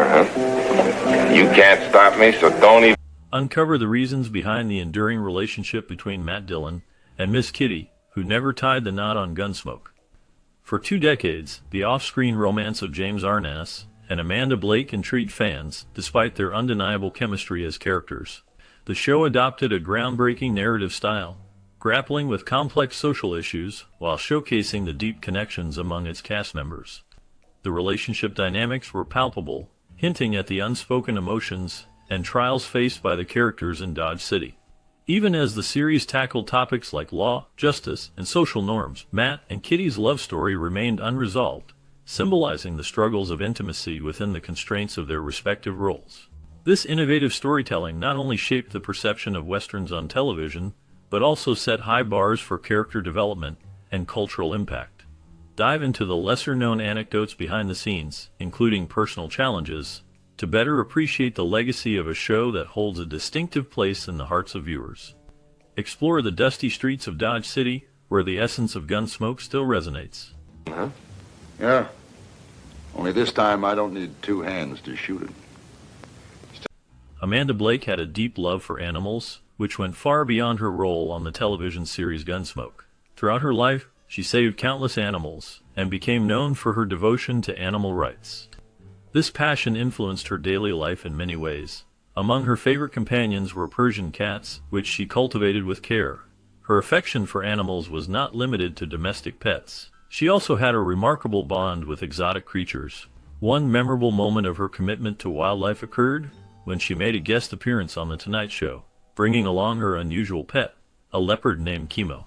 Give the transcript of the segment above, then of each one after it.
You can't stop me, so don't even... Uncover the reasons behind the enduring relationship between Matt Dillon and Miss Kitty, who never tied the knot on Gunsmoke. For 2 decades, the off-screen romance of James Arness and Amanda Blake intrigued fans, despite their undeniable chemistry as characters. The show adopted a groundbreaking narrative style, grappling with complex social issues while showcasing the deep connections among its cast members. The relationship dynamics were palpable, hinting at the unspoken emotions and trials faced by the characters in Dodge City. Even as the series tackled topics like law, justice, and social norms, Matt and Kitty's love story remained unresolved, symbolizing the struggles of intimacy within the constraints of their respective roles. This innovative storytelling not only shaped the perception of Westerns on television, but also set high bars for character development and cultural impact. Dive into the lesser-known anecdotes behind the scenes, including personal challenges, to better appreciate the legacy of a show that holds a distinctive place in the hearts of viewers. Explore the dusty streets of Dodge City, where the essence of Gunsmoke still resonates. Huh? Yeah. Only this time I don't need 2 hands to shoot it. Amanda Blake had a deep love for animals, which went far beyond her role on the television series Gunsmoke. Throughout her life, she saved countless animals and became known for her devotion to animal rights. This passion influenced her daily life in many ways. Among her favorite companions were Persian cats, which she cultivated with care. Her affection for animals was not limited to domestic pets. She also had a remarkable bond with exotic creatures. One memorable moment of her commitment to wildlife occurred when she made a guest appearance on The Tonight Show, bringing along her unusual pet, a leopard named Chemo.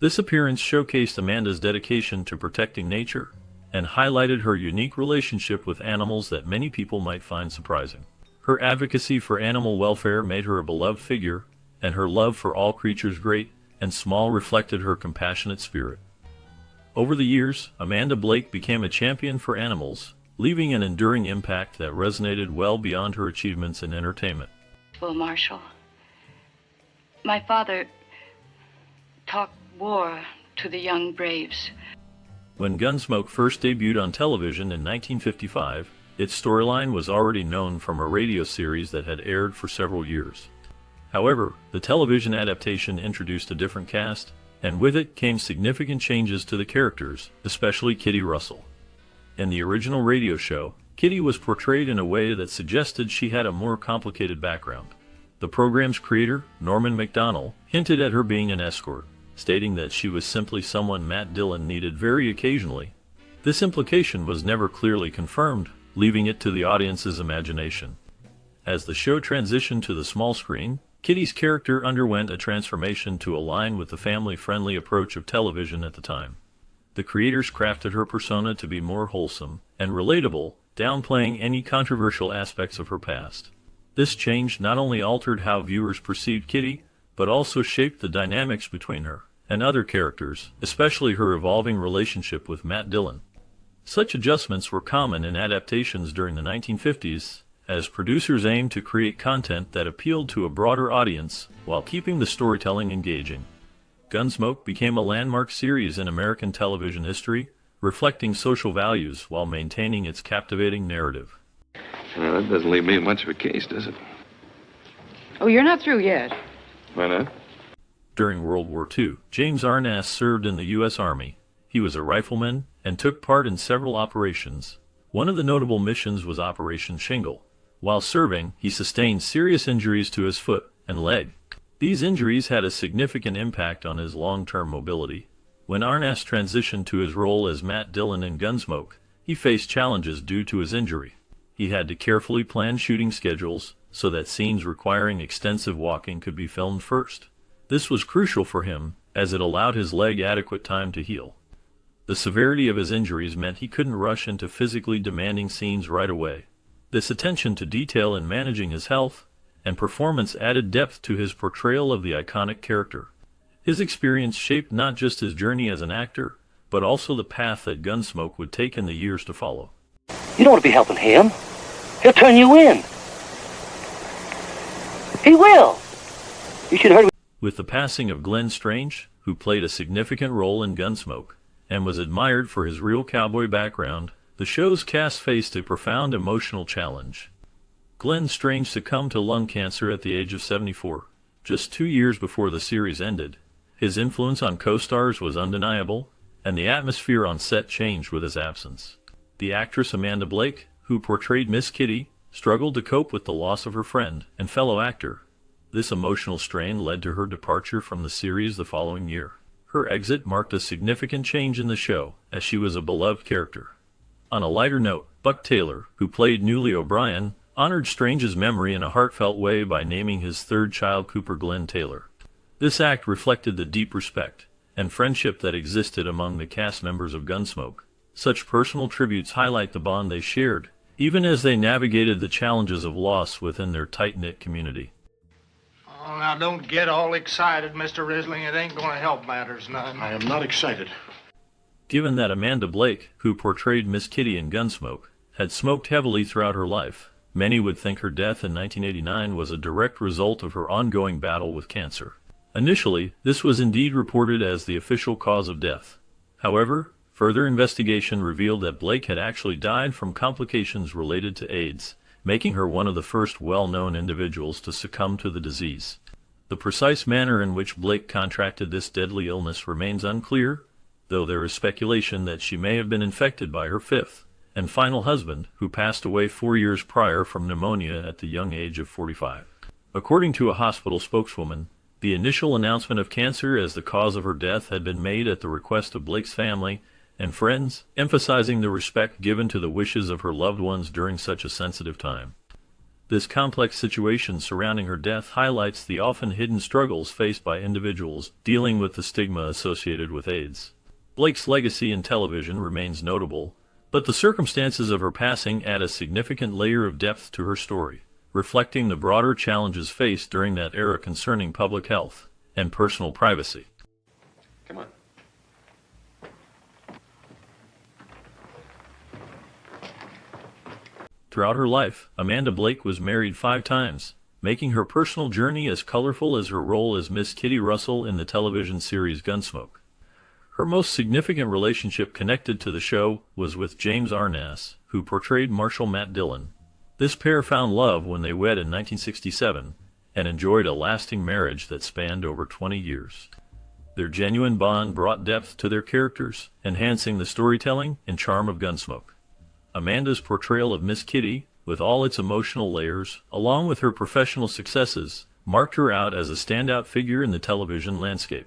This appearance showcased Amanda's dedication to protecting nature and highlighted her unique relationship with animals that many people might find surprising. Her advocacy for animal welfare made her a beloved figure, and her love for all creatures great and small reflected her compassionate spirit. Over the years, Amanda Blake became a champion for animals, leaving an enduring impact that resonated well beyond her achievements in entertainment. Well, Marshal, my father talked war to the young braves. When Gunsmoke first debuted on television in 1955, its storyline was already known from a radio series that had aired for several years. However, the television adaptation introduced a different cast, and with it came significant changes to the characters, especially Kitty Russell. In the original radio show, Kitty was portrayed in a way that suggested she had a more complicated background. The program's creator, Norman Macdonald, hinted at her being an escort, stating that she was simply someone Matt Dillon needed very occasionally. This implication was never clearly confirmed, leaving it to the audience's imagination. As the show transitioned to the small screen, Kitty's character underwent a transformation to align with the family-friendly approach of television at the time. The creators crafted her persona to be more wholesome and relatable, downplaying any controversial aspects of her past. This change not only altered how viewers perceived Kitty, but also shaped the dynamics between her and other characters, especially her evolving relationship with Matt Dillon. Such adjustments were common in adaptations during the 1950s, as producers aimed to create content that appealed to a broader audience while keeping the storytelling engaging. Gunsmoke became a landmark series in American television history, reflecting social values while maintaining its captivating narrative. Well, that doesn't leave me much of a case, does it? Oh, you're not through yet. Why not? During World War II, James Arness served in the U.S. Army. He was a rifleman and took part in several operations. One of the notable missions was Operation Shingle. While serving, he sustained serious injuries to his foot and leg. These injuries had a significant impact on his long-term mobility. When Arness transitioned to his role as Matt Dillon in Gunsmoke, he faced challenges due to his injury. He had to carefully plan shooting schedules so that scenes requiring extensive walking could be filmed first. This was crucial for him, as it allowed his leg adequate time to heal. The severity of his injuries meant he couldn't rush into physically demanding scenes right away. This attention to detail in managing his health and performance added depth to his portrayal of the iconic character. His experience shaped not just his journey as an actor, but also the path that Gunsmoke would take in the years to follow. You don't want to be helping him. He'll turn you in. He will. You should have heard. With the passing of Glenn Strange, who played a significant role in Gunsmoke, and was admired for his real cowboy background, The show's cast faced a profound emotional challenge. Glenn Strange succumbed to lung cancer at the age of 74, just 2 years before the series ended. His influence on co-stars was undeniable, and the atmosphere on set changed with his absence. The actress Amanda Blake, who portrayed Miss Kitty, struggled to cope with the loss of her friend and fellow actor. This emotional strain led to her departure from the series the following year. Her exit marked a significant change in the show, as she was a beloved character. On a lighter note, Buck Taylor, who played Newly O'Brien, honored Strange's memory in a heartfelt way by naming his third child Cooper Glenn Taylor. This act reflected the deep respect and friendship that existed among the cast members of Gunsmoke. Such personal tributes highlight the bond they shared, even as they navigated the challenges of loss within their tight-knit community. Oh, now don't get all excited, Mr. Risling. It ain't gonna help matters none. I am not excited. Given that Amanda Blake, who portrayed Miss Kitty in Gunsmoke, had smoked heavily throughout her life, many would think her death in 1989 was a direct result of her ongoing battle with cancer. Initially, this was indeed reported as the official cause of death. However, further investigation revealed that Blake had actually died from complications related to AIDS, making her one of the first well-known individuals to succumb to the disease. The precise manner in which Blake contracted this deadly illness remains unclear, though there is speculation that she may have been infected by her fifth and final husband, who passed away 4 years prior from pneumonia at the young age of 45. According to a hospital spokeswoman, the initial announcement of cancer as the cause of her death had been made at the request of Blake's family and friends, emphasizing the respect given to the wishes of her loved ones during such a sensitive time. This complex situation surrounding her death highlights the often hidden struggles faced by individuals dealing with the stigma associated with AIDS. Blake's legacy in television remains notable, but the circumstances of her passing add a significant layer of depth to her story, reflecting the broader challenges faced during that era concerning public health and personal privacy. Come on. Throughout her life, Amanda Blake was married 5 times, making her personal journey as colorful as her role as Miss Kitty Russell in the television series Gunsmoke. Her most significant relationship connected to the show was with James Arness, who portrayed Marshal Matt Dillon. This pair found love when they wed in 1967 and enjoyed a lasting marriage that spanned over 20 years. Their genuine bond brought depth to their characters, enhancing the storytelling and charm of Gunsmoke. Amanda's portrayal of Miss Kitty, with all its emotional layers, along with her professional successes, marked her out as a standout figure in the television landscape.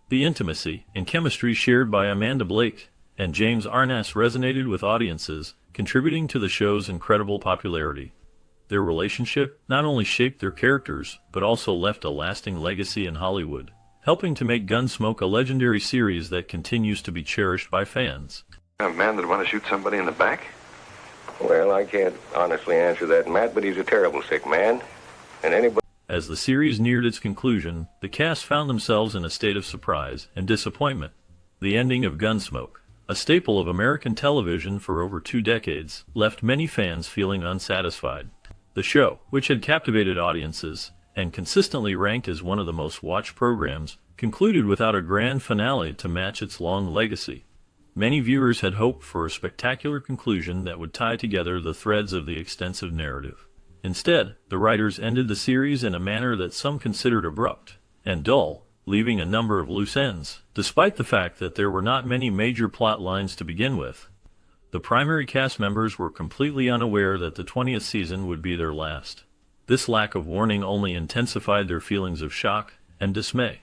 The intimacy and chemistry shared by Amanda Blake and James Arness resonated with audiences, contributing to the show's incredible popularity. Their relationship not only shaped their characters, but also left a lasting legacy in Hollywood, helping to make Gunsmoke a legendary series that continues to be cherished by fans. A man that want to shoot somebody in the back? Well, I can't honestly answer that, Matt, but he's a terrible sick man. And anybody... As the series neared its conclusion, the cast found themselves in a state of surprise and disappointment. The ending of Gunsmoke, a staple of American television for over 2 decades, left many fans feeling unsatisfied. The show, which had captivated audiences and consistently ranked as one of the most watched programs, concluded without a grand finale to match its long legacy. Many viewers had hoped for a spectacular conclusion that would tie together the threads of the extensive narrative. Instead, the writers ended the series in a manner that some considered abrupt and dull, leaving a number of loose ends, despite the fact that there were not many major plot lines to begin with. The primary cast members were completely unaware that the 20th season would be their last. This lack of warning only intensified their feelings of shock and dismay.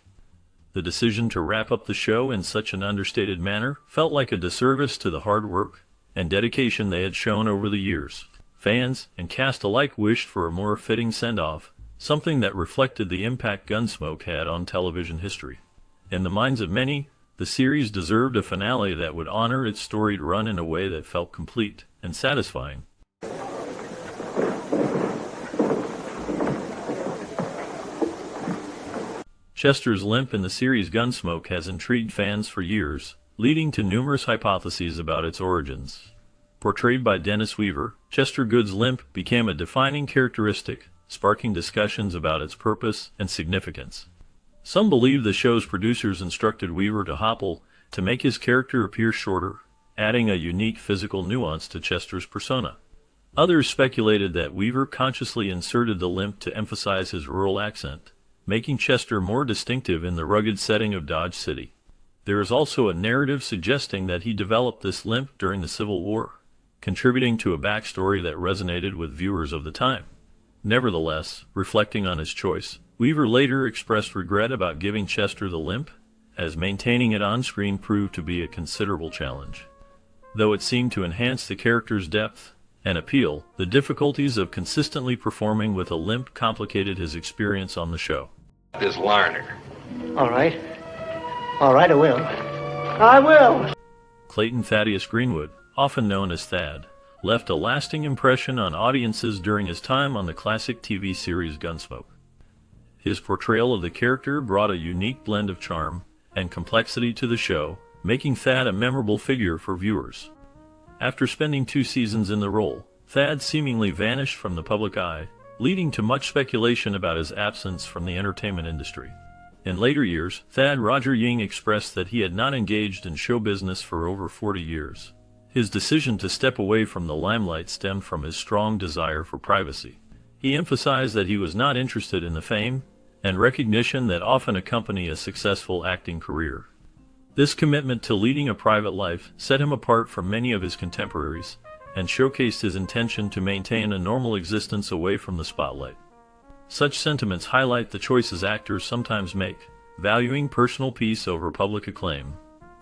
The decision to wrap up the show in such an understated manner felt like a disservice to the hard work and dedication they had shown over the years. Fans and cast alike wished for a more fitting send-off, something that reflected the impact Gunsmoke had on television history. In the minds of many, the series deserved a finale that would honor its storied run in a way that felt complete and satisfying. Chester's limp in the series Gunsmoke has intrigued fans for years, leading to numerous hypotheses about its origins. Portrayed by Dennis Weaver, Chester Good's limp became a defining characteristic, sparking discussions about its purpose and significance. Some believe the show's producers instructed Weaver to hobble to make his character appear shorter adding a unique physical nuance to Chester's persona. Others speculated that Weaver consciously inserted the limp to emphasize his rural accent, making Chester more distinctive in the rugged setting of Dodge City. There is also a narrative suggesting that he developed this limp during the Civil War, contributing to a backstory that resonated with viewers of the time. Nevertheless, reflecting on his choice, Weaver later expressed regret about giving Chester the limp, as maintaining it on screen proved to be a considerable challenge. Though it seemed to enhance the character's depth and appeal, the difficulties of consistently performing with a limp complicated his experience on the show. This Larner. All right. All right, I will. I will! Clayton Thaddeus Greenwood, often known as Thad, left a lasting impression on audiences during his time on the classic TV series Gunsmoke. His portrayal of the character brought a unique blend of charm and complexity to the show, making Thad a memorable figure for viewers. After spending 2 seasons in the role, Thad seemingly vanished from the public eye, leading to much speculation about his absence from the entertainment industry. In later years, Thad Roger Ying expressed that he had not engaged in show business for over 40 years. His decision to step away from the limelight stemmed from his strong desire for privacy. He emphasized that he was not interested in the fame and recognition that often accompany a successful acting career. This commitment to leading a private life set him apart from many of his contemporaries and showcased his intention to maintain a normal existence away from the spotlight. Such sentiments highlight the choices actors sometimes make, valuing personal peace over public acclaim.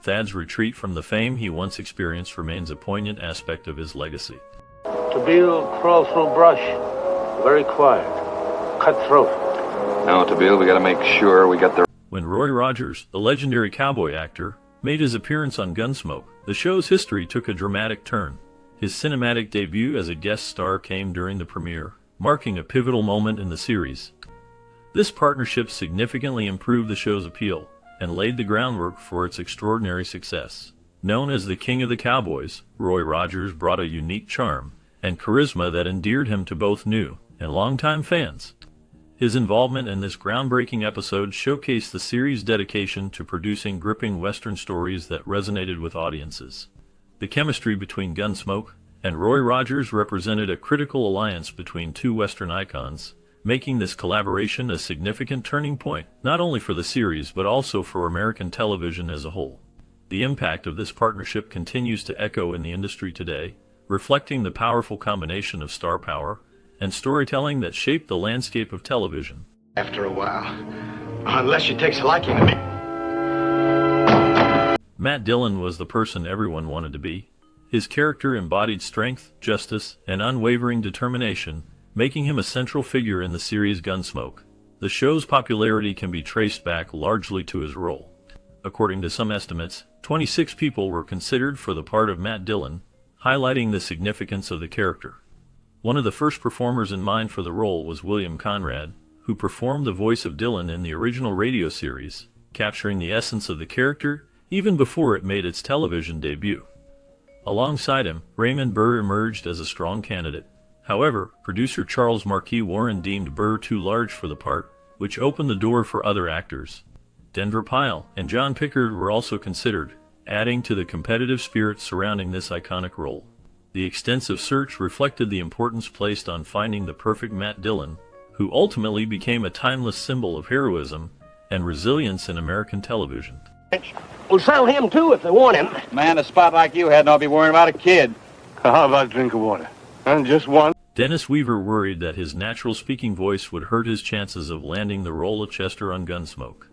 Thad's retreat from the fame he once experienced remains a poignant aspect of his legacy. Tabeel, crawl through brush. Very quiet. Cutthroat. Now, Tabeel, we gotta make sure we got the... When Roy Rogers, the legendary cowboy actor, made his appearance on Gunsmoke, the show's history took a dramatic turn. His cinematic debut as a guest star came during the premiere, marking a pivotal moment in the series. This partnership significantly improved the show's appeal and laid the groundwork for its extraordinary success. Known as the King of the Cowboys, Roy Rogers brought a unique charm and charisma that endeared him to both new and longtime fans. His involvement in this groundbreaking episode showcased the series' dedication to producing gripping Western stories that resonated with audiences. The chemistry between Gunsmoke and Roy Rogers represented a critical alliance between 2 Western icons, making this collaboration a significant turning point, not only for the series but also for American television as a whole. The impact of this partnership continues to echo in the industry today, reflecting the powerful combination of star power and storytelling that shaped the landscape of television. After a while, unless she takes a liking to me. Matt Dillon was the person everyone wanted to be. His character embodied strength, justice, and unwavering determination, making him a central figure in the series Gunsmoke. The show's popularity can be traced back largely to his role. According to some estimates, 26 people were considered for the part of Matt Dillon, highlighting the significance of the character. One of the first performers in mind for the role was William Conrad, who performed the voice of Dillon in the original radio series, capturing the essence of the character even before it made its television debut. Alongside him, Raymond Burr emerged as a strong candidate. However, producer Charles Marquis Warren deemed Burr too large for the part, which opened the door for other actors. Denver Pyle and John Pickard were also considered, adding to the competitive spirit surrounding this iconic role. The extensive search reflected the importance placed on finding the perfect Matt Dillon, who ultimately became a timeless symbol of heroism and resilience in American television. We'll sell him, too, if they want him. Man, a spot like you had not be worrying about a kid. How about a drink of water? And just one. Dennis Weaver worried that his natural speaking voice would hurt his chances of landing the role of Chester on Gunsmoke.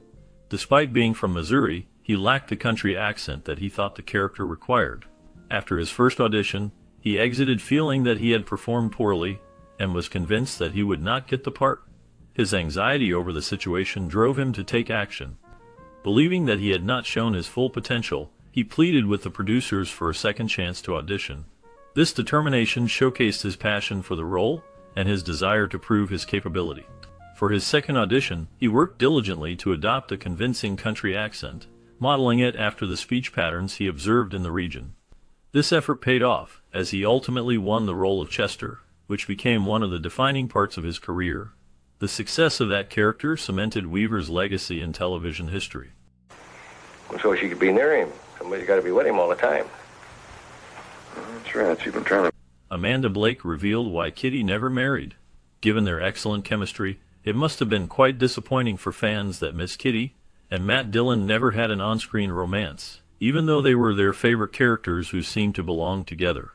Despite being from Missouri, he lacked the country accent that he thought the character required. After his first audition, he exited feeling that he had performed poorly and was convinced that he would not get the part. His anxiety over the situation drove him to take action. Believing that he had not shown his full potential, he pleaded with the producers for a second chance to audition. This determination showcased his passion for the role and his desire to prove his capability. For his second audition, he worked diligently to adopt a convincing country accent, modeling it after the speech patterns he observed in the region. This effort paid off, as he ultimately won the role of Chester, which became one of the defining parts of his career. The success of that character cemented Weaver's legacy in television history. So she could be near him. Somebody's got to be with him all the time. That's right. She's been trying to... Amanda Blake revealed why Kitty never married. Given their excellent chemistry, it must have been quite disappointing for fans that Miss Kitty and Matt Dillon never had an on-screen romance, even though they were their favorite characters who seemed to belong together.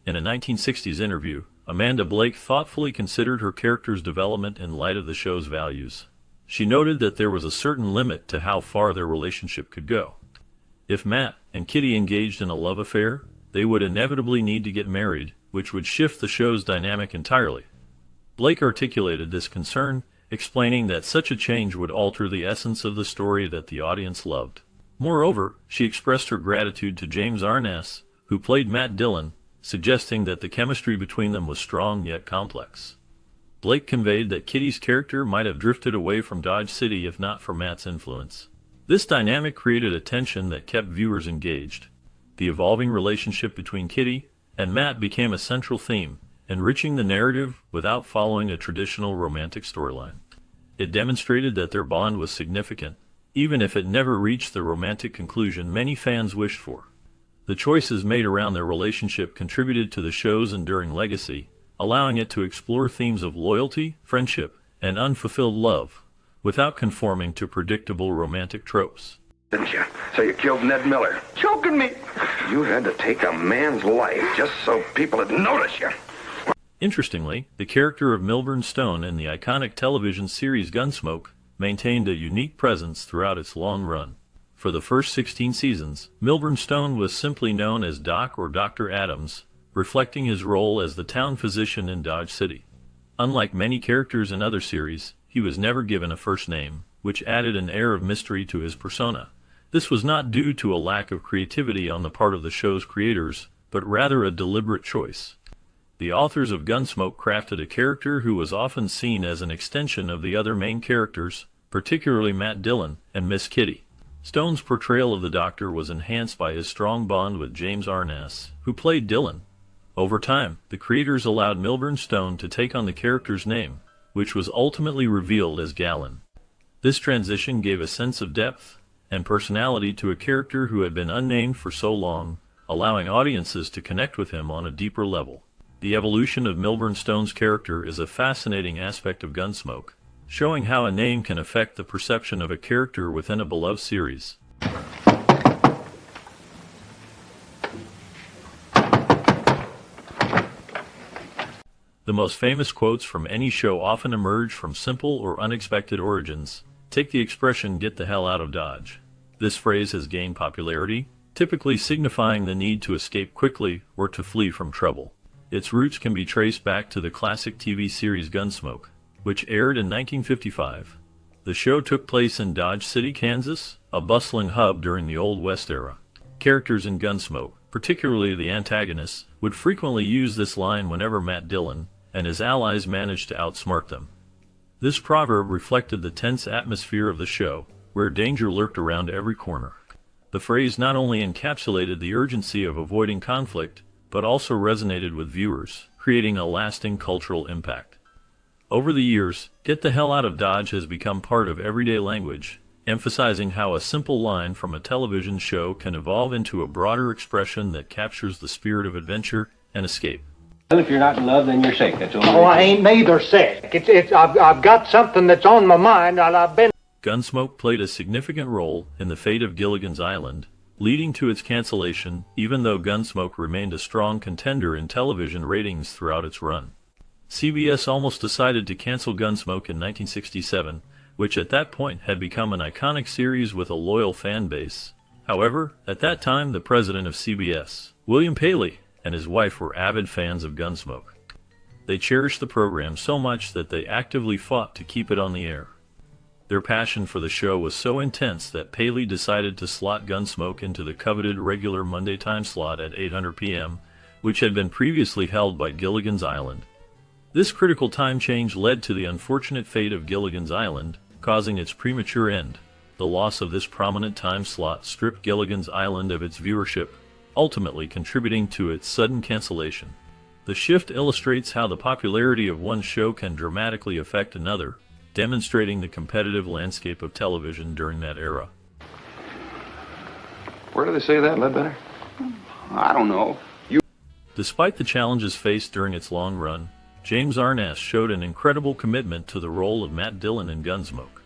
In a 1960s interview, Amanda Blake thoughtfully considered her character's development in light of the show's values. She noted that there was a certain limit to how far their relationship could go. If Matt and Kitty engaged in a love affair, they would inevitably need to get married, which would shift the show's dynamic entirely. Blake articulated this concern, explaining that such a change would alter the essence of the story that the audience loved. Moreover, she expressed her gratitude to James Arness, who played Matt Dillon, suggesting that the chemistry between them was strong yet complex. Blake conveyed that Kitty's character might have drifted away from Dodge City if not for Matt's influence. This dynamic created a tension that kept viewers engaged. The evolving relationship between Kitty and Matt became a central theme, enriching the narrative without following a traditional romantic storyline. It demonstrated that their bond was significant, even if it never reached the romantic conclusion many fans wished for. The choices made around their relationship contributed to the show's enduring legacy, allowing it to explore themes of loyalty, friendship, and unfulfilled love, without conforming to predictable romantic tropes. Didn't you? So you killed Ned Miller. Choking me. You had to take a man's life just so people would notice you. Interestingly, the character of Milburn Stone in the iconic television series Gunsmoke maintained a unique presence throughout its long run. For the first 16 seasons, Milburn Stone was simply known as Doc or Dr. Adams, reflecting his role as the town physician in Dodge City. Unlike many characters in other series, he was never given a first name, which added an air of mystery to his persona. This was not due to a lack of creativity on the part of the show's creators, but rather a deliberate choice. The authors of Gunsmoke crafted a character who was often seen as an extension of the other main characters, particularly Matt Dillon and Miss Kitty. Stone's portrayal of the Doctor was enhanced by his strong bond with James Arness, who played Dillon. Over time, the creators allowed Milburn Stone to take on the character's name, which was ultimately revealed as Gallon. This transition gave a sense of depth and personality to a character who had been unnamed for so long, allowing audiences to connect with him on a deeper level. The evolution of Milburn Stone's character is a fascinating aspect of Gunsmoke, showing how a name can affect the perception of a character within a beloved series. The most famous quotes from any show often emerge from simple or unexpected origins. Take the expression, "get the hell out of Dodge." This phrase has gained popularity, typically signifying the need to escape quickly or to flee from trouble. Its roots can be traced back to the classic TV series Gunsmoke, which aired in 1955. The show took place in Dodge City, Kansas, a bustling hub during the Old West era. Characters in Gunsmoke, particularly the antagonists, would frequently use this line whenever Matt Dillon and his allies managed to outsmart them. This proverb reflected the tense atmosphere of the show, where danger lurked around every corner. The phrase not only encapsulated the urgency of avoiding conflict, but also resonated with viewers, creating a lasting cultural impact. Over the years, "get the hell out of Dodge" has become part of everyday language, emphasizing how a simple line from a television show can evolve into a broader expression that captures the spirit of adventure and escape. Well, if you're not in love, then you're sick. That's all. Oh, I ain't neither sick. I've got something that's on my mind, and I've been... Gunsmoke played a significant role in the fate of Gilligan's Island, leading to its cancellation, even though Gunsmoke remained a strong contender in television ratings throughout its run. CBS almost decided to cancel Gunsmoke in 1967, which at that point had become an iconic series with a loyal fan base. However, at that time, the president of CBS, William Paley, and his wife were avid fans of Gunsmoke. They cherished the program so much that they actively fought to keep it on the air. Their passion for the show was so intense that Paley decided to slot Gunsmoke into the coveted regular Monday time slot at 8:00 p.m., which had been previously held by Gilligan's Island. This critical time change led to the unfortunate fate of Gilligan's Island, causing its premature end. The loss of this prominent time slot stripped Gilligan's Island of its viewership, ultimately contributing to its sudden cancellation. The shift illustrates how the popularity of one show can dramatically affect another, demonstrating the competitive landscape of television during that era. Where do they say that, Ledbetter? I don't know. Despite the challenges faced during its long run, James Arness showed an incredible commitment to the role of Matt Dillon in Gunsmoke.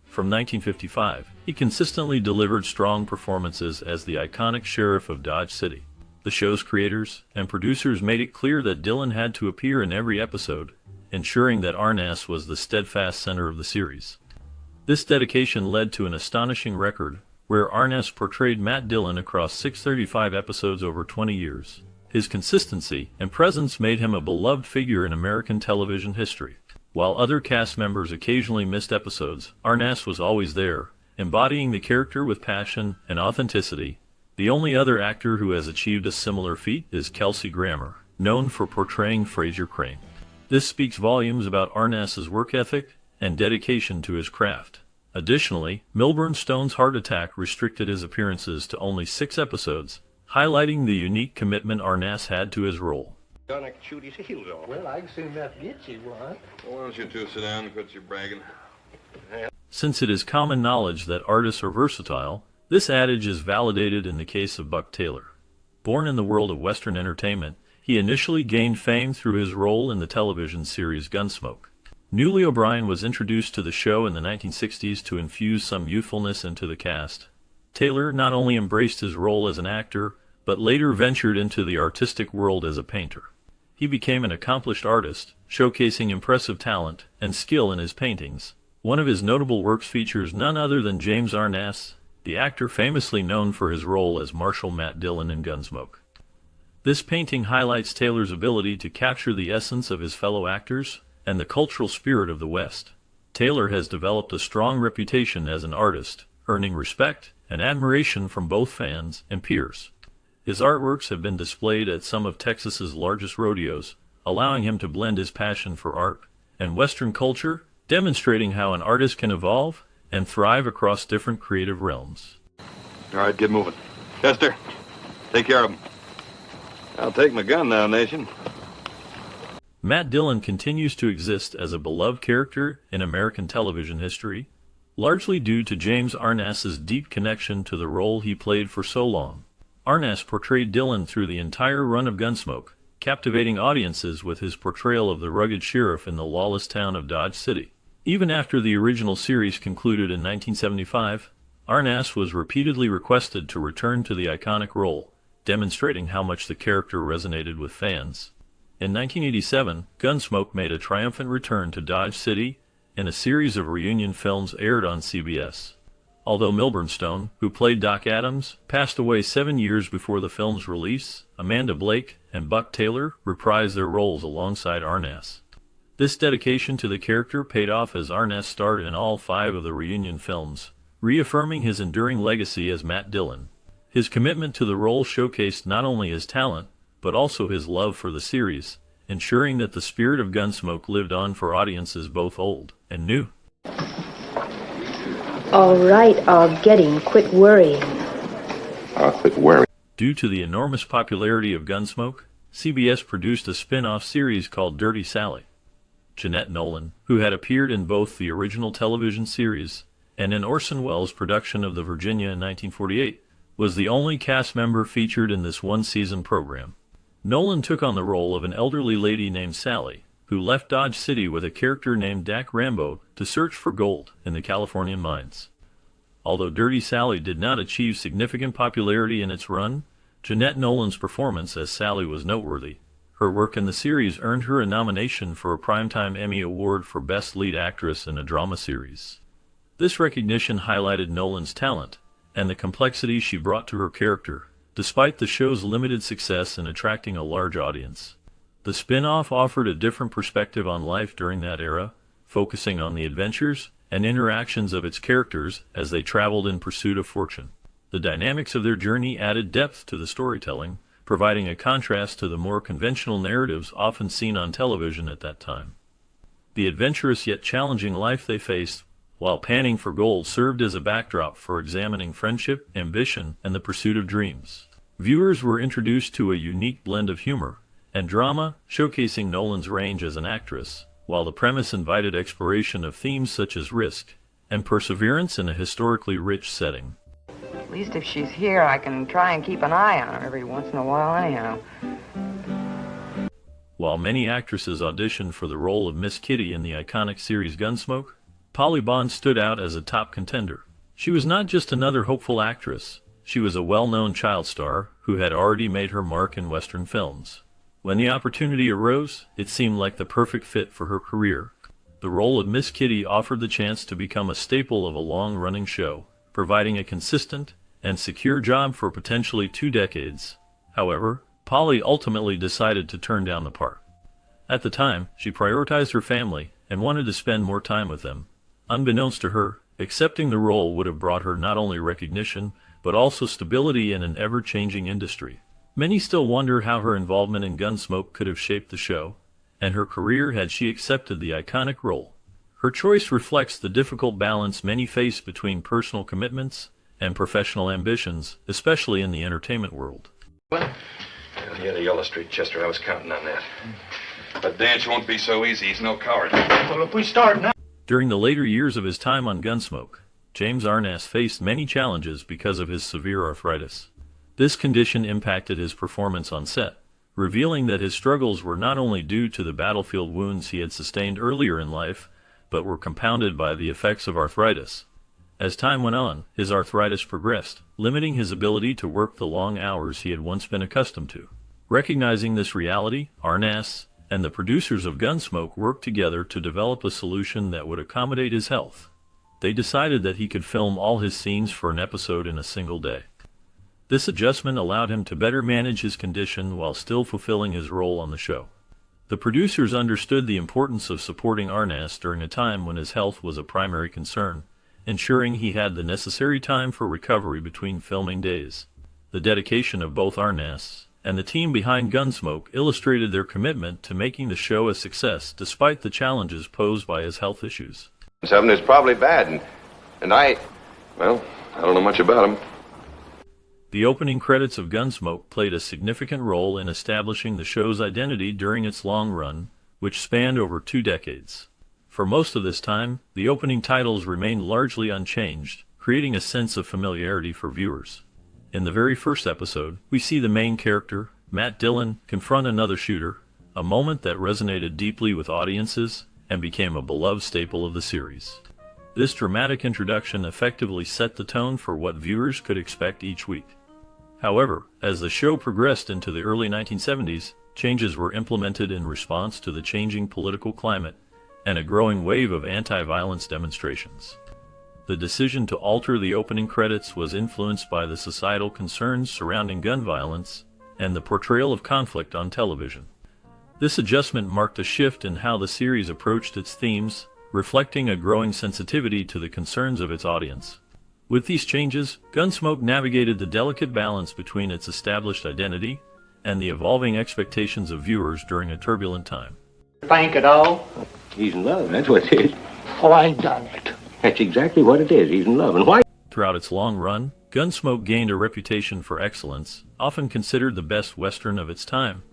From 1955, he consistently delivered strong performances as the iconic sheriff of Dodge City. The show's creators and producers made it clear that Dillon had to appear in every episode, ensuring that Arness was the steadfast center of the series. This dedication led to an astonishing record, where Arness portrayed Matt Dillon across 635 episodes over 20 years. His consistency and presence made him a beloved figure in American television history. While other cast members occasionally missed episodes, Arness was always there, embodying the character with passion and authenticity. The only other actor who has achieved a similar feat is Kelsey Grammer, known for portraying Fraser Crane. This speaks volumes about Arness's work ethic and dedication to his craft. Additionally, Milburn Stone's heart attack restricted his appearances to only 6 episodes, highlighting the unique commitment Arness had to his role. Gonna shoot his heels off. Well, I can soon enough get you one. Well, why don't you two sit down and quit your bragging? Since it is common knowledge that artists are versatile, this adage is validated in the case of Buck Taylor. Born in the world of Western entertainment, he initially gained fame through his role in the television series Gunsmoke. Newly O'Brien was introduced to the show in the 1960s to infuse some youthfulness into the cast. Taylor not only embraced his role as an actor, but later ventured into the artistic world as a painter. He became an accomplished artist, showcasing impressive talent and skill in his paintings. One of his notable works features none other than James Arness, the actor famously known for his role as Marshal Matt Dillon in Gunsmoke. This painting highlights Taylor's ability to capture the essence of his fellow actors and the cultural spirit of the West. Taylor has developed a strong reputation as an artist, earning respect and admiration from both fans and peers. His artworks have been displayed at some of Texas's largest rodeos, allowing him to blend his passion for art and Western culture, demonstrating how an artist can evolve and thrive across different creative realms. All right, get moving. Chester, take care of him. I'll take my gun now, Nation. Matt Dillon continues to exist as a beloved character in American television history, largely due to James Arness's deep connection to the role he played for so long. Arness portrayed Dillon through the entire run of Gunsmoke, captivating audiences with his portrayal of the rugged sheriff in the lawless town of Dodge City. Even after the original series concluded in 1975, Arness was repeatedly requested to return to the iconic role, demonstrating how much the character resonated with fans. In 1987, Gunsmoke made a triumphant return to Dodge City, and a series of reunion films aired on CBS. Although Milburn Stone, who played Doc Adams, passed away 7 years before the film's release, Amanda Blake and Buck Taylor reprised their roles alongside Arness. This dedication to the character paid off as Arness starred in all 5 of the reunion films, reaffirming his enduring legacy as Matt Dillon. His commitment to the role showcased not only his talent, but also his love for the series, ensuring that the spirit of Gunsmoke lived on for audiences both old and new. All right, I'll get him. Quit worrying. I'll quit worrying. Due to the enormous popularity of Gunsmoke, CBS produced a spin-off series called Dirty Sally. Jeanette Nolan, who had appeared in both the original television series and in Orson Welles' production of The Virginia in 1948, was the only cast member featured in this one-season program. Nolan took on the role of an elderly lady named Sally, who left Dodge City with a character named Dak Rambo to search for gold in the Californian mines. Although Dirty Sally did not achieve significant popularity in its run, Jeanette Nolan's performance as Sally was noteworthy. Her work in the series earned her a nomination for a Primetime Emmy Award for Best Lead Actress in a Drama Series. This recognition highlighted Nolan's talent and the complexity she brought to her character, despite the show's limited success in attracting a large audience. The spin-off offered a different perspective on life during that era, focusing on the adventures and interactions of its characters as they traveled in pursuit of fortune. The dynamics of their journey added depth to the storytelling, providing a contrast to the more conventional narratives often seen on television at that time. The adventurous yet challenging life they faced while panning for gold served as a backdrop for examining friendship, ambition, and the pursuit of dreams. Viewers were introduced to a unique blend of humor and drama, showcasing Nolan's range as an actress, while the premise invited exploration of themes such as risk and perseverance in a historically rich setting. At least if she's here, I can try and keep an eye on her every once in a while anyhow. While many actresses auditioned for the role of Miss Kitty in the iconic series Gunsmoke, Polly Bond stood out as a top contender. She was not just another hopeful actress, she was a well-known child star who had already made her mark in Western films. When the opportunity arose, it seemed like the perfect fit for her career. The role of Miss Kitty offered the chance to become a staple of a long-running show, providing a consistent and secure job for potentially 2 decades. However, Polly ultimately decided to turn down the part. At the time, she prioritized her family and wanted to spend more time with them. Unbeknownst to her, accepting the role would have brought her not only recognition, but also stability in an ever-changing industry. Many still wonder how her involvement in Gunsmoke could have shaped the show, and her career had she accepted the iconic role. Her choice reflects the difficult balance many face between personal commitments and professional ambitions, especially in the entertainment world. Well, yeah, the Yellow Street, Chester. I was counting on that. But Dance won't be so easy. He's no coward. Well, if we start now... During the later years of his time on Gunsmoke, James Arness faced many challenges because of his severe arthritis. This condition impacted his performance on set, revealing that his struggles were not only due to the battlefield wounds he had sustained earlier in life, but were compounded by the effects of arthritis. As time went on, his arthritis progressed, limiting his ability to work the long hours he had once been accustomed to. Recognizing this reality, Arness and the producers of Gunsmoke worked together to develop a solution that would accommodate his health. They decided that he could film all his scenes for an episode in a single day. This adjustment allowed him to better manage his condition while still fulfilling his role on the show. The producers understood the importance of supporting Arness during a time when his health was a primary concern, ensuring he had the necessary time for recovery between filming days. The dedication of both Arness and the team behind Gunsmoke illustrated their commitment to making the show a success despite the challenges posed by his health issues. 7 is probably bad, and I don't know much about him. The opening credits of Gunsmoke played a significant role in establishing the show's identity during its long run, which spanned over 2 decades. For most of this time, the opening titles remained largely unchanged, creating a sense of familiarity for viewers. In the very first episode, we see the main character, Matt Dillon, confront another shooter, a moment that resonated deeply with audiences and became a beloved staple of the series. This dramatic introduction effectively set the tone for what viewers could expect each week. However, as the show progressed into the early 1970s, changes were implemented in response to the changing political climate and a growing wave of anti-violence demonstrations. The decision to alter the opening credits was influenced by the societal concerns surrounding gun violence and the portrayal of conflict on television. This adjustment marked a shift in how the series approached its themes, reflecting a growing sensitivity to the concerns of its audience. With these changes, Gunsmoke navigated the delicate balance between its established identity and the evolving expectations of viewers during a turbulent time. Think at all? He's in love, that's what it is. Oh, I ain't done it. That's exactly what it is. He's in love. And why? Throughout its long run, Gunsmoke gained a reputation for excellence, often considered the best Western of its time.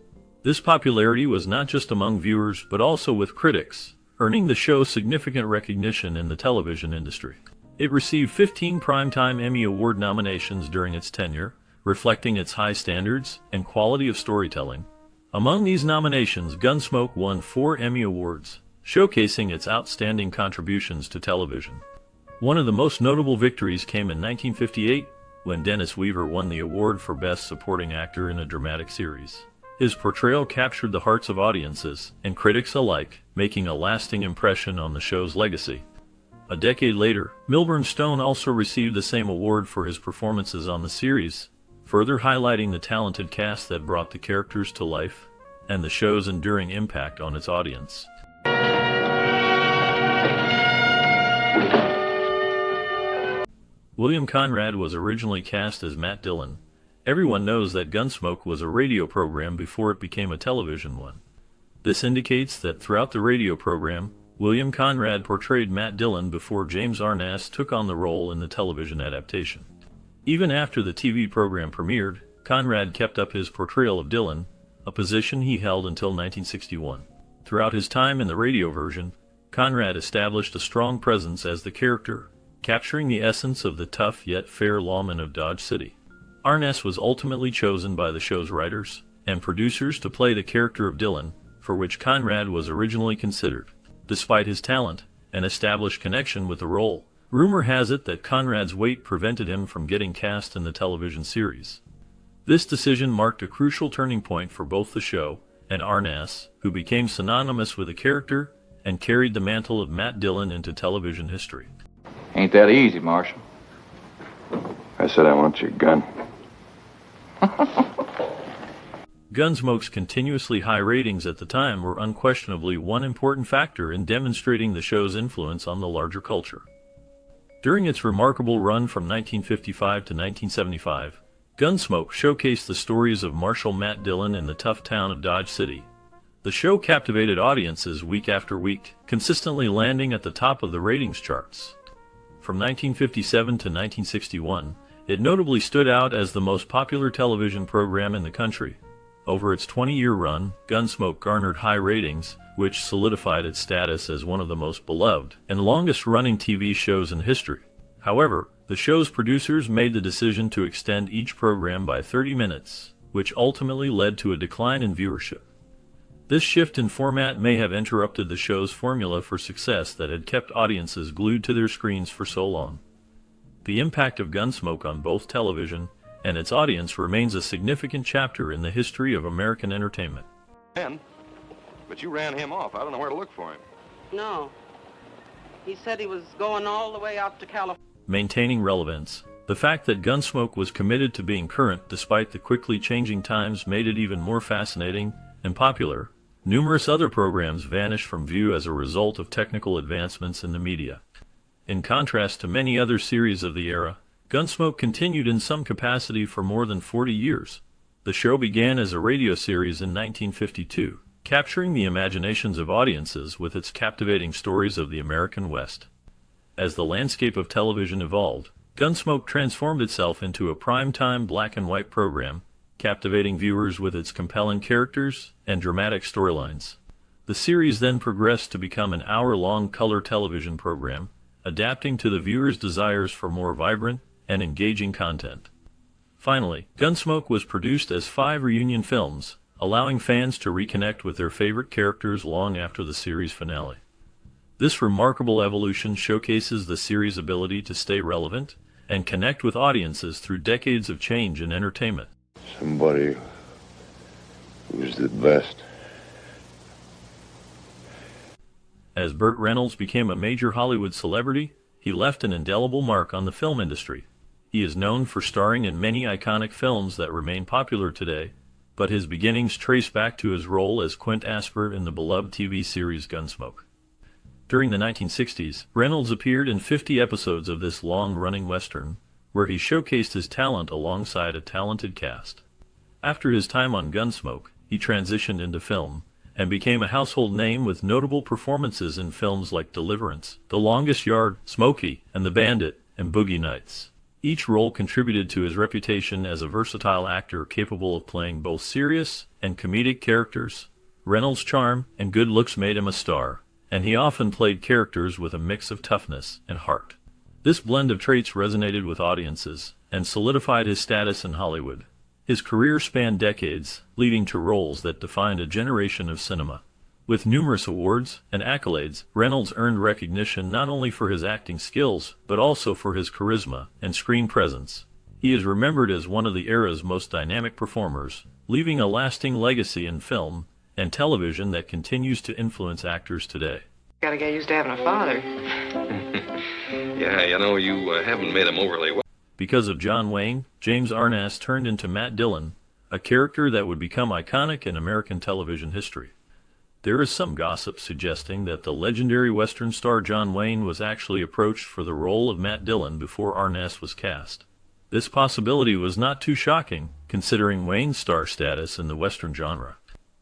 This popularity was not just among viewers, but also with critics, earning the show significant recognition in the television industry. It received 15 Primetime Emmy Award nominations during its tenure, reflecting its high standards and quality of storytelling. Among these nominations, Gunsmoke won 4 Emmy Awards, showcasing its outstanding contributions to television. One of the most notable victories came in 1958, when Dennis Weaver won the award for Best Supporting Actor in a Dramatic Series. His portrayal captured the hearts of audiences and critics alike, making a lasting impression on the show's legacy. A decade later, Milburn Stone also received the same award for his performances on the series, further highlighting the talented cast that brought the characters to life and the show's enduring impact on its audience. William Conrad was originally cast as Matt Dillon. Everyone knows that Gunsmoke was a radio program before it became a television one. This indicates that throughout the radio program, William Conrad portrayed Matt Dillon before James Arness took on the role in the television adaptation. Even after the TV program premiered, Conrad kept up his portrayal of Dillon, a position he held until 1961. Throughout his time in the radio version, Conrad established a strong presence as the character, capturing the essence of the tough yet fair lawman of Dodge City. Arness was ultimately chosen by the show's writers and producers to play the character of Dillon, for which Conrad was originally considered. Despite his talent and established connection with the role, rumor has it that Conrad's weight prevented him from getting cast in the television series. This decision marked a crucial turning point for both the show and Arnaz, who became synonymous with the character and carried the mantle of Matt Dillon into television history. Ain't that easy, Marshal. I said I want your gun. Gunsmoke's continuously high ratings at the time were unquestionably one important factor in demonstrating the show's influence on the larger culture. During its remarkable run from 1955 to 1975, Gunsmoke showcased the stories of Marshal Matt Dillon in the tough town of Dodge City. The show captivated audiences week after week, consistently landing at the top of the ratings charts. From 1957 to 1961, it notably stood out as the most popular television program in the country. Over its 20-year run, Gunsmoke garnered high ratings, which solidified its status as one of the most beloved and longest-running TV shows in history. However, the show's producers made the decision to extend each program by 30 minutes, which ultimately led to a decline in viewership. This shift in format may have interrupted the show's formula for success that had kept audiences glued to their screens for so long. The impact of Gunsmoke on both television and its audience remains a significant chapter in the history of American entertainment. But you ran him off. I don't know where to look for him. No. He said he was going all the way out to California. Maintaining relevance. The fact that Gunsmoke was committed to being current despite the quickly changing times made it even more fascinating and popular. Numerous other programs vanished from view as a result of technical advancements in the media. In contrast to many other series of the era, Gunsmoke continued in some capacity for more than 40 years. The show began as a radio series in 1952, capturing the imaginations of audiences with its captivating stories of the American West. As the landscape of television evolved, Gunsmoke transformed itself into a prime-time black-and-white program, captivating viewers with its compelling characters and dramatic storylines. The series then progressed to become an hour-long color television program, adapting to the viewer's desires for more vibrant and engaging content. Finally, Gunsmoke was produced as 5 reunion films, allowing fans to reconnect with their favorite characters long after the series finale. This remarkable evolution showcases the series' ability to stay relevant and connect with audiences through decades of change in entertainment. Somebody who's the best. As Burt Reynolds became a major Hollywood celebrity, he left an indelible mark on the film industry. He is known for starring in many iconic films that remain popular today, but his beginnings trace back to his role as Quint Asper in the beloved TV series Gunsmoke. During the 1960s, Reynolds appeared in 50 episodes of this long-running Western, where he showcased his talent alongside a talented cast. After his time on Gunsmoke, he transitioned into film, and became a household name with notable performances in films like Deliverance, The Longest Yard, Smokey and the Bandit, and Boogie Nights. Each role contributed to his reputation as a versatile actor capable of playing both serious and comedic characters. Reynolds' charm and good looks made him a star, and he often played characters with a mix of toughness and heart. This blend of traits resonated with audiences and solidified his status in Hollywood. His career spanned decades, leading to roles that defined a generation of cinema. With numerous awards and accolades, Reynolds earned recognition not only for his acting skills, but also for his charisma and screen presence. He is remembered as one of the era's most dynamic performers, leaving a lasting legacy in film and television that continues to influence actors today. Gotta get used to having a father. Yeah, you haven't made him overly well. Because of John Wayne, James Arnaz turned into Matt Dillon, a character that would become iconic in American television history. There is some gossip suggesting that the legendary Western star John Wayne was actually approached for the role of Matt Dillon before Arnaz was cast. This possibility was not too shocking, considering Wayne's star status in the Western genre.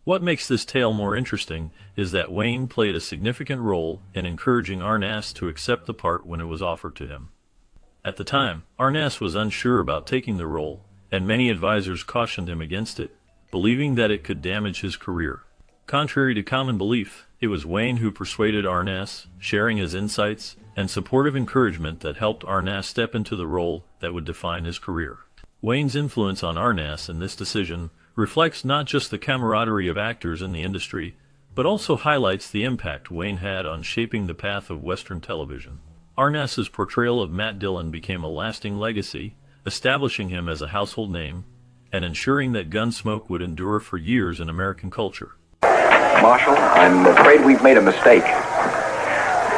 What makes this tale more interesting is that Wayne played a significant role in encouraging Arnaz to accept the part when it was offered to him. At the time, Arnaz was unsure about taking the role, and many advisors cautioned him against it, believing that it could damage his career. Contrary to common belief, it was Wayne who persuaded Arnaz, sharing his insights and supportive encouragement that helped Arnaz step into the role that would define his career. Wayne's influence on Arnaz in this decision reflects not just the camaraderie of actors in the industry, but also highlights the impact Wayne had on shaping the path of Western television. Arnass's portrayal of Matt Dillon became a lasting legacy, establishing him as a household name and ensuring that Gunsmoke would endure for years in American culture. Marshal, I'm afraid we've made a mistake.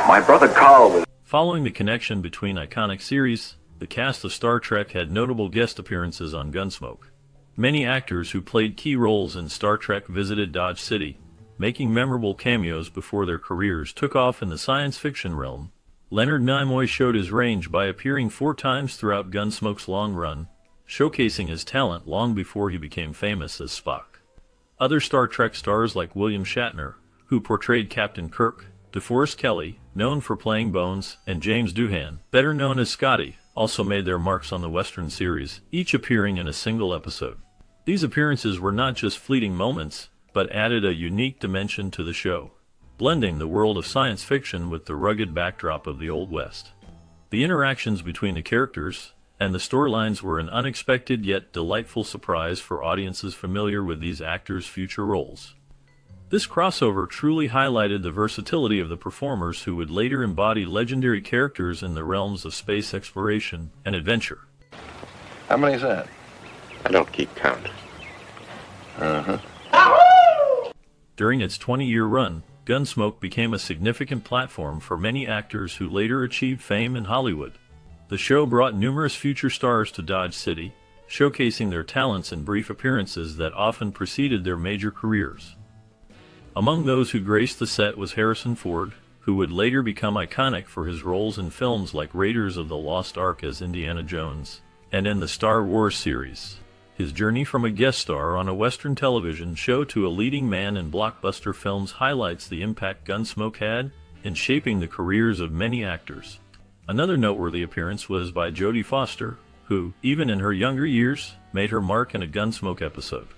My brother Carl was... Following the connection between iconic series, the cast of Star Trek had notable guest appearances on Gunsmoke. Many actors who played key roles in Star Trek visited Dodge City, making memorable cameos before their careers took off in the science fiction realm. Leonard Nimoy showed his range by appearing 4 times throughout Gunsmoke's long run, showcasing his talent long before he became famous as Spock. Other Star Trek stars like William Shatner, who portrayed Captain Kirk, DeForest Kelley, known for playing Bones, and James Doohan, better known as Scotty, also made their marks on the Western series, each appearing in a single episode. These appearances were not just fleeting moments, but added a unique dimension to the show, blending the world of science fiction with the rugged backdrop of the Old West. The interactions between the characters and the storylines were an unexpected yet delightful surprise for audiences familiar with these actors' future roles. This crossover truly highlighted the versatility of the performers who would later embody legendary characters in the realms of space exploration and adventure. How many is that? I don't keep count. Uh-huh. During its 20-year run, Gunsmoke became a significant platform for many actors who later achieved fame in Hollywood. The show brought numerous future stars to Dodge City, showcasing their talents in brief appearances that often preceded their major careers. Among those who graced the set was Harrison Ford, who would later become iconic for his roles in films like Raiders of the Lost Ark as Indiana Jones, and in the Star Wars series. His journey from a guest star on a Western television show to a leading man in blockbuster films highlights the impact Gunsmoke had in shaping the careers of many actors. Another noteworthy appearance was by Jodie Foster, who, even in her younger years, made her mark in a Gunsmoke episode.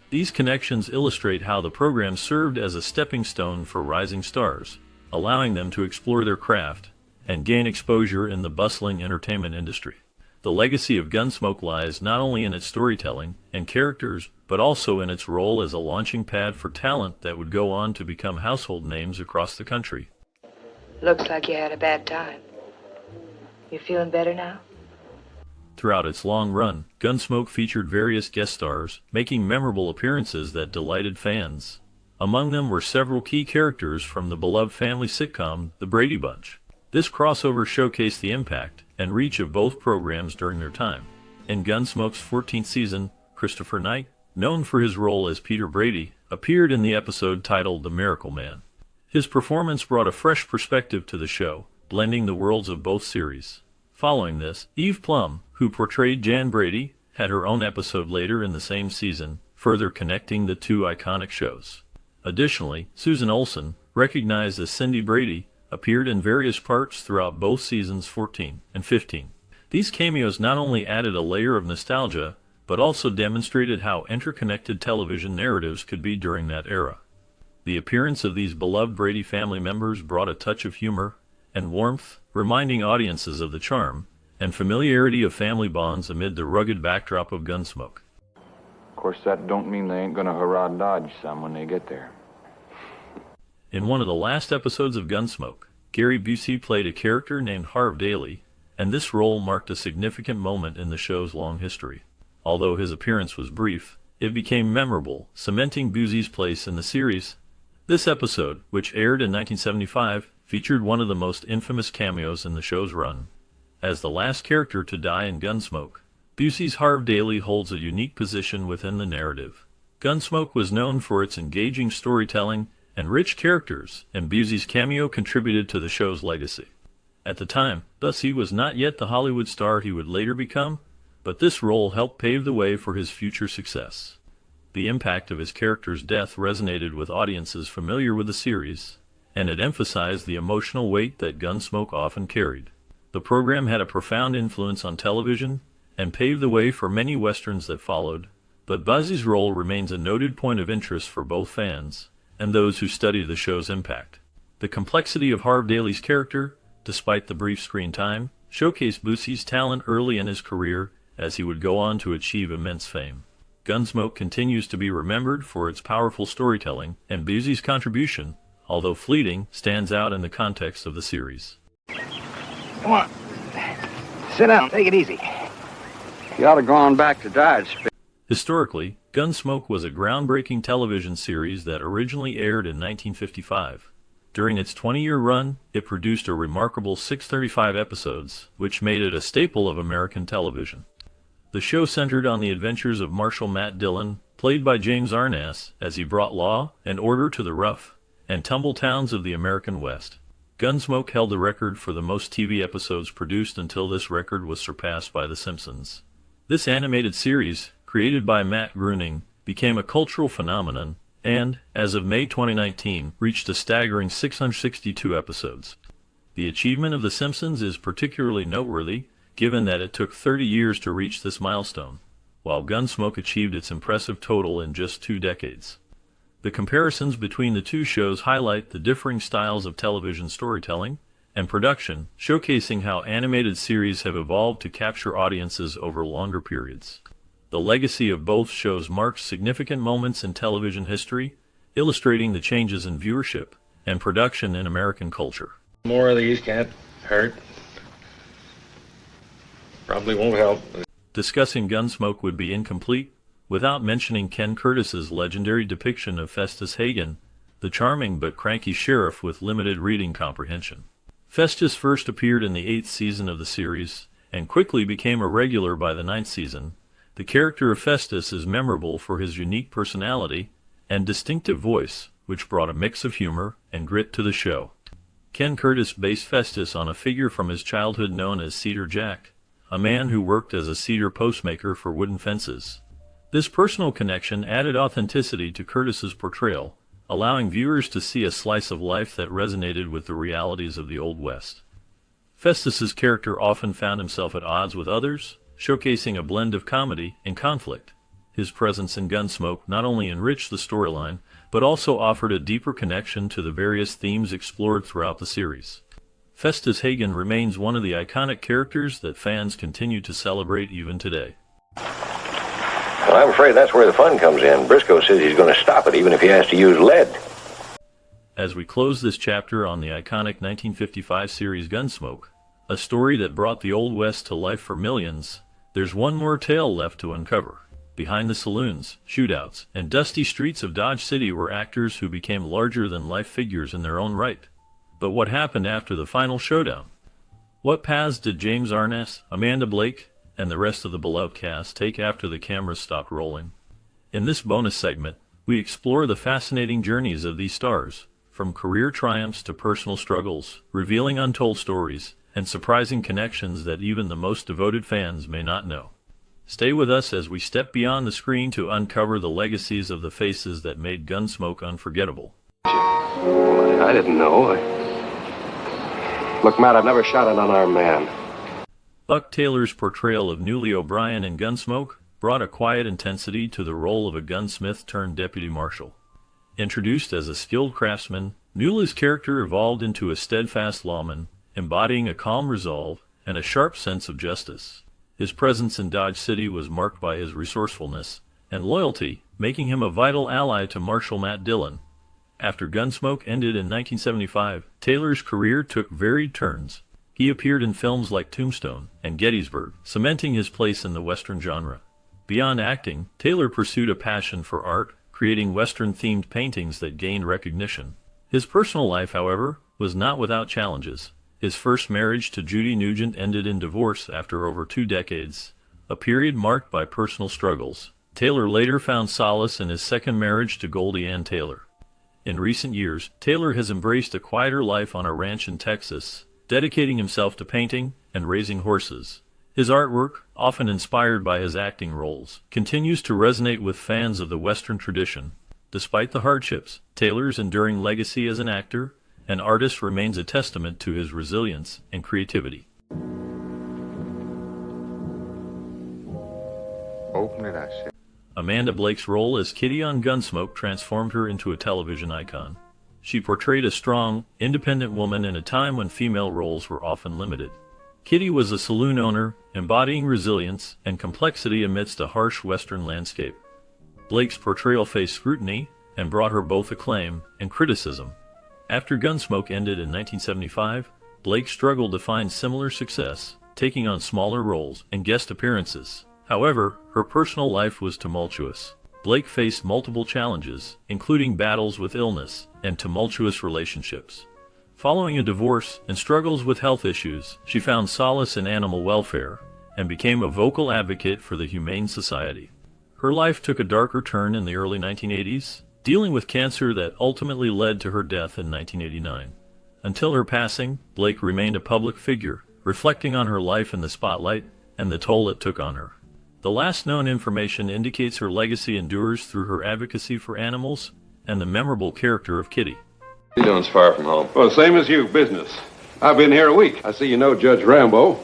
These connections illustrate how the program served as a stepping stone for rising stars, allowing them to explore their craft and gain exposure in the bustling entertainment industry. The legacy of Gunsmoke lies not only in its storytelling and characters, but also in its role as a launching pad for talent that would go on to become household names across the country. Looks like you had a bad time. You feeling better now? Throughout its long run, Gunsmoke featured various guest stars, making memorable appearances that delighted fans. Among them were several key characters from the beloved family sitcom, The Brady Bunch. This crossover showcased the impact and reach of both programs during their time. In Gunsmoke's 14th season, Christopher Knight, known for his role as Peter Brady, appeared in the episode titled The Miracle Man. His performance brought a fresh perspective to the show, blending the worlds of both series. Following this, Eve Plum, who portrayed Jan Brady, had her own episode later in the same season, further connecting the two iconic shows. Additionally, Susan Olsen, recognized as Cindy Brady, appeared in various parts throughout both seasons 14 and 15. These cameos not only added a layer of nostalgia, but also demonstrated how interconnected television narratives could be during that era. The appearance of these beloved Brady family members brought a touch of humor and warmth, reminding audiences of the charm and familiarity of family bonds amid the rugged backdrop of Gunsmoke. Of course, that don't mean they ain't gonna hurrah Dodge some when they get there. In one of the last episodes of Gunsmoke, Gary Busey played a character named Harv Daly, and this role marked a significant moment in the show's long history. Although his appearance was brief, it became memorable, cementing Busey's place in the series. This episode, which aired in 1975, featured one of the most infamous cameos in the show's run. As the last character to die in Gunsmoke, Busey's Harv Daly holds a unique position within the narrative. Gunsmoke was known for its engaging storytelling and rich characters, and Busey's cameo contributed to the show's legacy. At the time, Busey was not yet the Hollywood star he would later become, but this role helped pave the way for his future success. The impact of his character's death resonated with audiences familiar with the series, and it emphasized the emotional weight that Gunsmoke often carried. The program had a profound influence on television and paved the way for many westerns that followed, but Busey's role remains a noted point of interest for both fans and those who study the show's impact. The complexity of Harv Daly's character, despite the brief screen time, showcased Busey's talent early in his career as he would go on to achieve immense fame. Gunsmoke continues to be remembered for its powerful storytelling, and Busey's contribution, although fleeting, stands out in the context of the series. Come on. Sit down. Take it easy. You ought to go on back to Dodge. Historically, Gunsmoke was a groundbreaking television series that originally aired in 1955. During its 20-year run, it produced a remarkable 635 episodes, which made it a staple of American television. The show centered on the adventures of Marshal Matt Dillon, played by James Arness, as he brought law and order to the rough and tumble towns of the American West. Gunsmoke held the record for the most TV episodes produced until this record was surpassed by The Simpsons. This animated series, created by Matt Groening, became a cultural phenomenon and, as of May 2019, reached a staggering 662 episodes. The achievement of The Simpsons is particularly noteworthy, given that it took 30 years to reach this milestone, while Gunsmoke achieved its impressive total in just 2 decades. The comparisons between the two shows highlight the differing styles of television storytelling and production, showcasing how animated series have evolved to capture audiences over longer periods. The legacy of both shows marks significant moments in television history, illustrating the changes in viewership and production in American culture. More of these can't hurt. Probably won't help. Discussing Gunsmoke would be incomplete without mentioning Ken Curtis's legendary depiction of Festus Hagen, the charming but cranky sheriff with limited reading comprehension. Festus first appeared in the 8th season of the series, and quickly became a regular by the 9th season. The character of Festus is memorable for his unique personality and distinctive voice, which brought a mix of humor and grit to the show. Ken Curtis based Festus on a figure from his childhood known as Cedar Jack, a man who worked as a cedar postmaker for wooden fences. This personal connection added authenticity to Curtis's portrayal, allowing viewers to see a slice of life that resonated with the realities of the Old West. Festus's character often found himself at odds with others, showcasing a blend of comedy and conflict. His presence in Gunsmoke not only enriched the storyline, but also offered a deeper connection to the various themes explored throughout the series. Festus Hagen remains one of the iconic characters that fans continue to celebrate even today. Well, I'm afraid that's where the fun comes in. Briscoe says he's going to stop it, even if he has to use lead. As we close this chapter on the iconic 1955 series Gunsmoke, a story that brought the Old West to life for millions, there's one more tale left to uncover. Behind the saloons, shootouts, and dusty streets of Dodge City were actors who became larger-than-life figures in their own right. But what happened after the final showdown? What paths did James Arness, Amanda Blake, and the rest of the beloved cast take after the cameras stopped rolling? In this bonus segment, we explore the fascinating journeys of these stars, from career triumphs to personal struggles, revealing untold stories and surprising connections that even the most devoted fans may not know. Stay with us as we step beyond the screen to uncover the legacies of the faces that made Gunsmoke unforgettable. Well, I didn't know. Look, Matt, I've never shot an unarmed man. Buck Taylor's portrayal of Newly O'Brien in Gunsmoke brought a quiet intensity to the role of a gunsmith turned deputy marshal. Introduced as a skilled craftsman, Newly's character evolved into a steadfast lawman, embodying a calm resolve and a sharp sense of justice. His presence in Dodge City was marked by his resourcefulness and loyalty, making him a vital ally to Marshal Matt Dillon. After Gunsmoke ended in 1975, Taylor's career took varied turns. He appeared in films like Tombstone and Gettysburg, cementing his place in the Western genre. Beyond acting, Taylor pursued a passion for art, creating Western-themed paintings that gained recognition. His personal life, however, was not without challenges. His first marriage to Judy Nugent ended in divorce after over 2 decades, a period marked by personal struggles. Taylor later found solace in his second marriage to Goldie Ann Taylor. In recent years, Taylor has embraced a quieter life on a ranch in Texas, dedicating himself to painting and raising horses. His artwork, often inspired by his acting roles, continues to resonate with fans of the Western tradition. Despite the hardships, Taylor's enduring legacy as an actor and artist remains a testament to his resilience and creativity. Open it, I said. Amanda Blake's role as Kitty on Gunsmoke transformed her into a television icon. She portrayed a strong, independent woman in a time when female roles were often limited. Kitty was a saloon owner, embodying resilience and complexity amidst a harsh Western landscape. Blake's portrayal faced scrutiny and brought her both acclaim and criticism. After Gunsmoke ended in 1975, Blake struggled to find similar success, taking on smaller roles and guest appearances. However, her personal life was tumultuous. Blake faced multiple challenges, including battles with illness and tumultuous relationships. Following a divorce and struggles with health issues, she found solace in animal welfare and became a vocal advocate for the Humane Society. Her life took a darker turn in the early 1980s, dealing with cancer that ultimately led to her death in 1989. Until her passing, Blake remained a public figure, reflecting on her life in the spotlight and the toll it took on her. The last known information indicates her legacy endures through her advocacy for animals and the memorable character of Kitty. What are you doing far from home? Well, same as you, business. I've been here a week. I see you know Judge Rambo.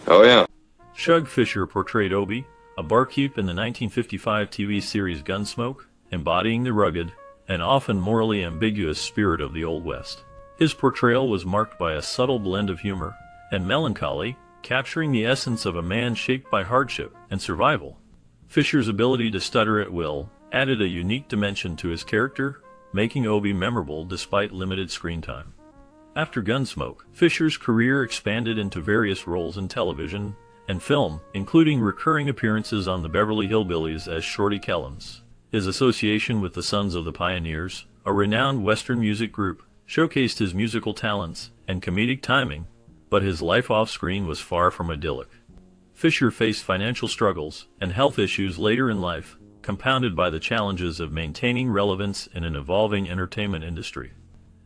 Oh, yeah. Shug Fisher portrayed Obie, a barkeep in the 1955 TV series Gunsmoke, embodying the rugged and often morally ambiguous spirit of the Old West. His portrayal was marked by a subtle blend of humor and melancholy, capturing the essence of a man shaped by hardship and survival. Fisher's ability to stutter at will added a unique dimension to his character, making Obie memorable despite limited screen time. After Gunsmoke, Fisher's career expanded into various roles in television and film, including recurring appearances on the Beverly Hillbillies as Shorty Kellums. His association with the Sons of the Pioneers, a renowned Western music group, showcased his musical talents and comedic timing, but his life off-screen was far from idyllic. Fisher faced financial struggles and health issues later in life, compounded by the challenges of maintaining relevance in an evolving entertainment industry.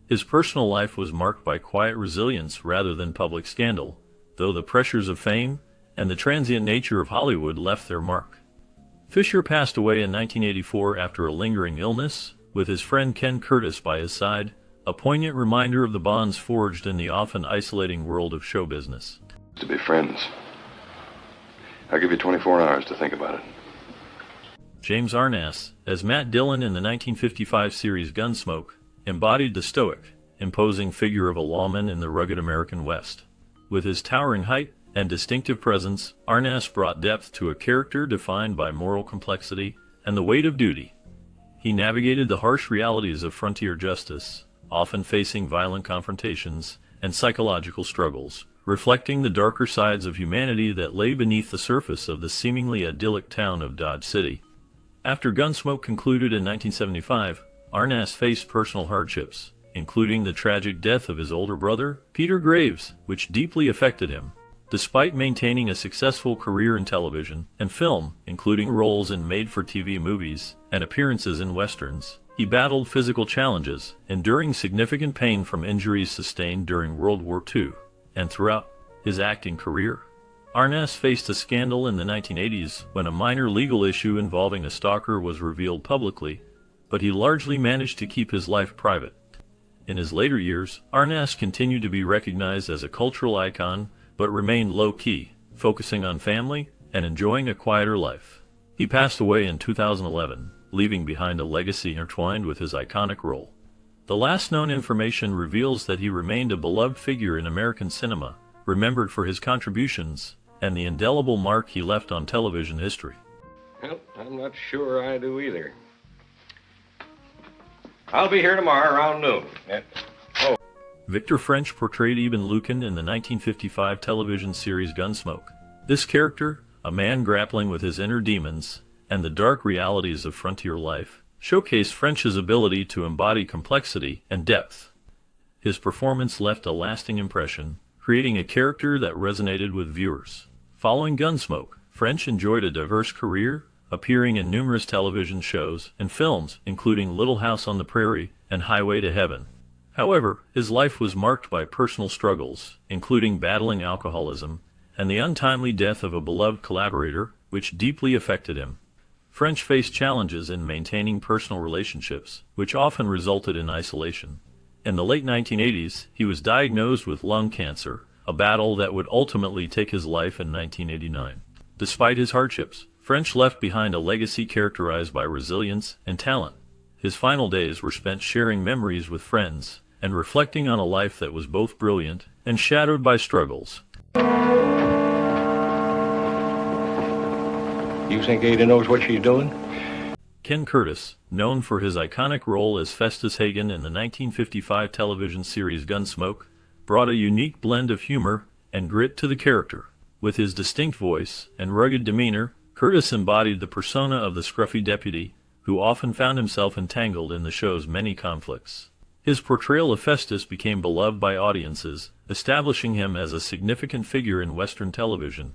His personal life was marked by quiet resilience rather than public scandal, though the pressures of fame and the transient nature of Hollywood left their mark. Fisher passed away in 1984 after a lingering illness, with his friend Ken Curtis by his side, a poignant reminder of the bonds forged in the often isolating world of show business. To be friends. I'll give you 24 hours to think about it. James Arness, as Matt Dillon in the 1955 series Gunsmoke, embodied the stoic, imposing figure of a lawman in the rugged American West. With his towering height and distinctive presence, Arness brought depth to a character defined by moral complexity and the weight of duty. He navigated the harsh realities of frontier justice, often facing violent confrontations and psychological struggles, reflecting the darker sides of humanity that lay beneath the surface of the seemingly idyllic town of Dodge City. After Gunsmoke concluded in 1975, Arness faced personal hardships, including the tragic death of his older brother, Peter Graves, which deeply affected him. Despite maintaining a successful career in television and film, including roles in made-for-TV movies and appearances in westerns, he battled physical challenges, enduring significant pain from injuries sustained during World War II and throughout his acting career. Arness faced a scandal in the 1980s when a minor legal issue involving a stalker was revealed publicly, but he largely managed to keep his life private. In his later years, Arness continued to be recognized as a cultural icon, but remained low-key, focusing on family and enjoying a quieter life. He passed away in 2011, leaving behind a legacy intertwined with his iconic role. The last known information reveals that he remained a beloved figure in American cinema, remembered for his contributions and the indelible mark he left on television history. Well, I'm not sure I do either. I'll be here tomorrow around noon. Oh. Victor French portrayed Eben Lucan in the 1955 television series Gunsmoke. This character, a man grappling with his inner demons and the dark realities of frontier life, showcased French's ability to embody complexity and depth. His performance left a lasting impression, creating a character that resonated with viewers. Following Gunsmoke, French enjoyed a diverse career, appearing in numerous television shows and films, including Little House on the Prairie and Highway to Heaven. However, his life was marked by personal struggles, including battling alcoholism and the untimely death of a beloved collaborator, which deeply affected him. French faced challenges in maintaining personal relationships, which often resulted in isolation. In the late 1980s, he was diagnosed with lung cancer, a battle that would ultimately take his life in 1989. Despite his hardships, French left behind a legacy characterized by resilience and talent. His final days were spent sharing memories with friends and reflecting on a life that was both brilliant and shadowed by struggles. You think Ada knows what she's doing? Ken Curtis, known for his iconic role as Festus Hagen in the 1955 television series Gunsmoke, brought a unique blend of humor and grit to the character. With his distinct voice and rugged demeanor, Curtis embodied the persona of the scruffy deputy, who often found himself entangled in the show's many conflicts. His portrayal of Festus became beloved by audiences, establishing him as a significant figure in Western television.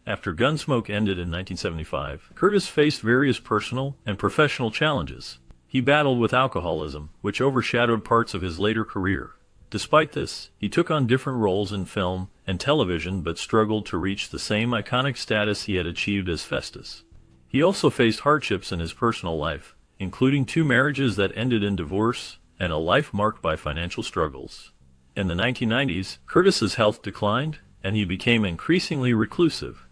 After Gunsmoke ended in 1975, Curtis faced various personal and professional challenges. He battled with alcoholism, which overshadowed parts of his later career. Despite this, he took on different roles in film and television but struggled to reach the same iconic status he had achieved as Festus. He also faced hardships in his personal life, including 2 marriages that ended in divorce and a life marked by financial struggles. In the 1990s, Curtis's health declined, and he became increasingly reclusive.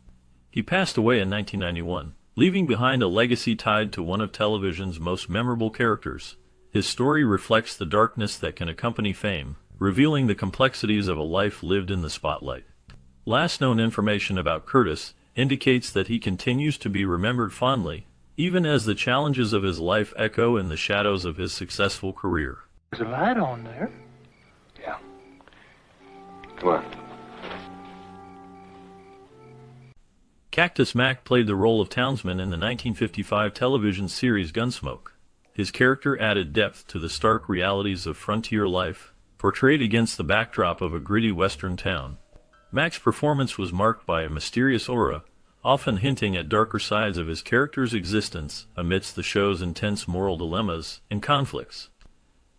He passed away in 1991, leaving behind a legacy tied to one of television's most memorable characters. His story reflects the darkness that can accompany fame, revealing the complexities of a life lived in the spotlight. Last known information about Curtis indicates that he continues to be remembered fondly, even as the challenges of his life echo in the shadows of his successful career. There's a light on there. Yeah. Come on. Cactus Mac played the role of townsman in the 1955 television series Gunsmoke. His character added depth to the stark realities of frontier life, portrayed against the backdrop of a gritty western town. Mac's performance was marked by a mysterious aura, often hinting at darker sides of his character's existence amidst the show's intense moral dilemmas and conflicts.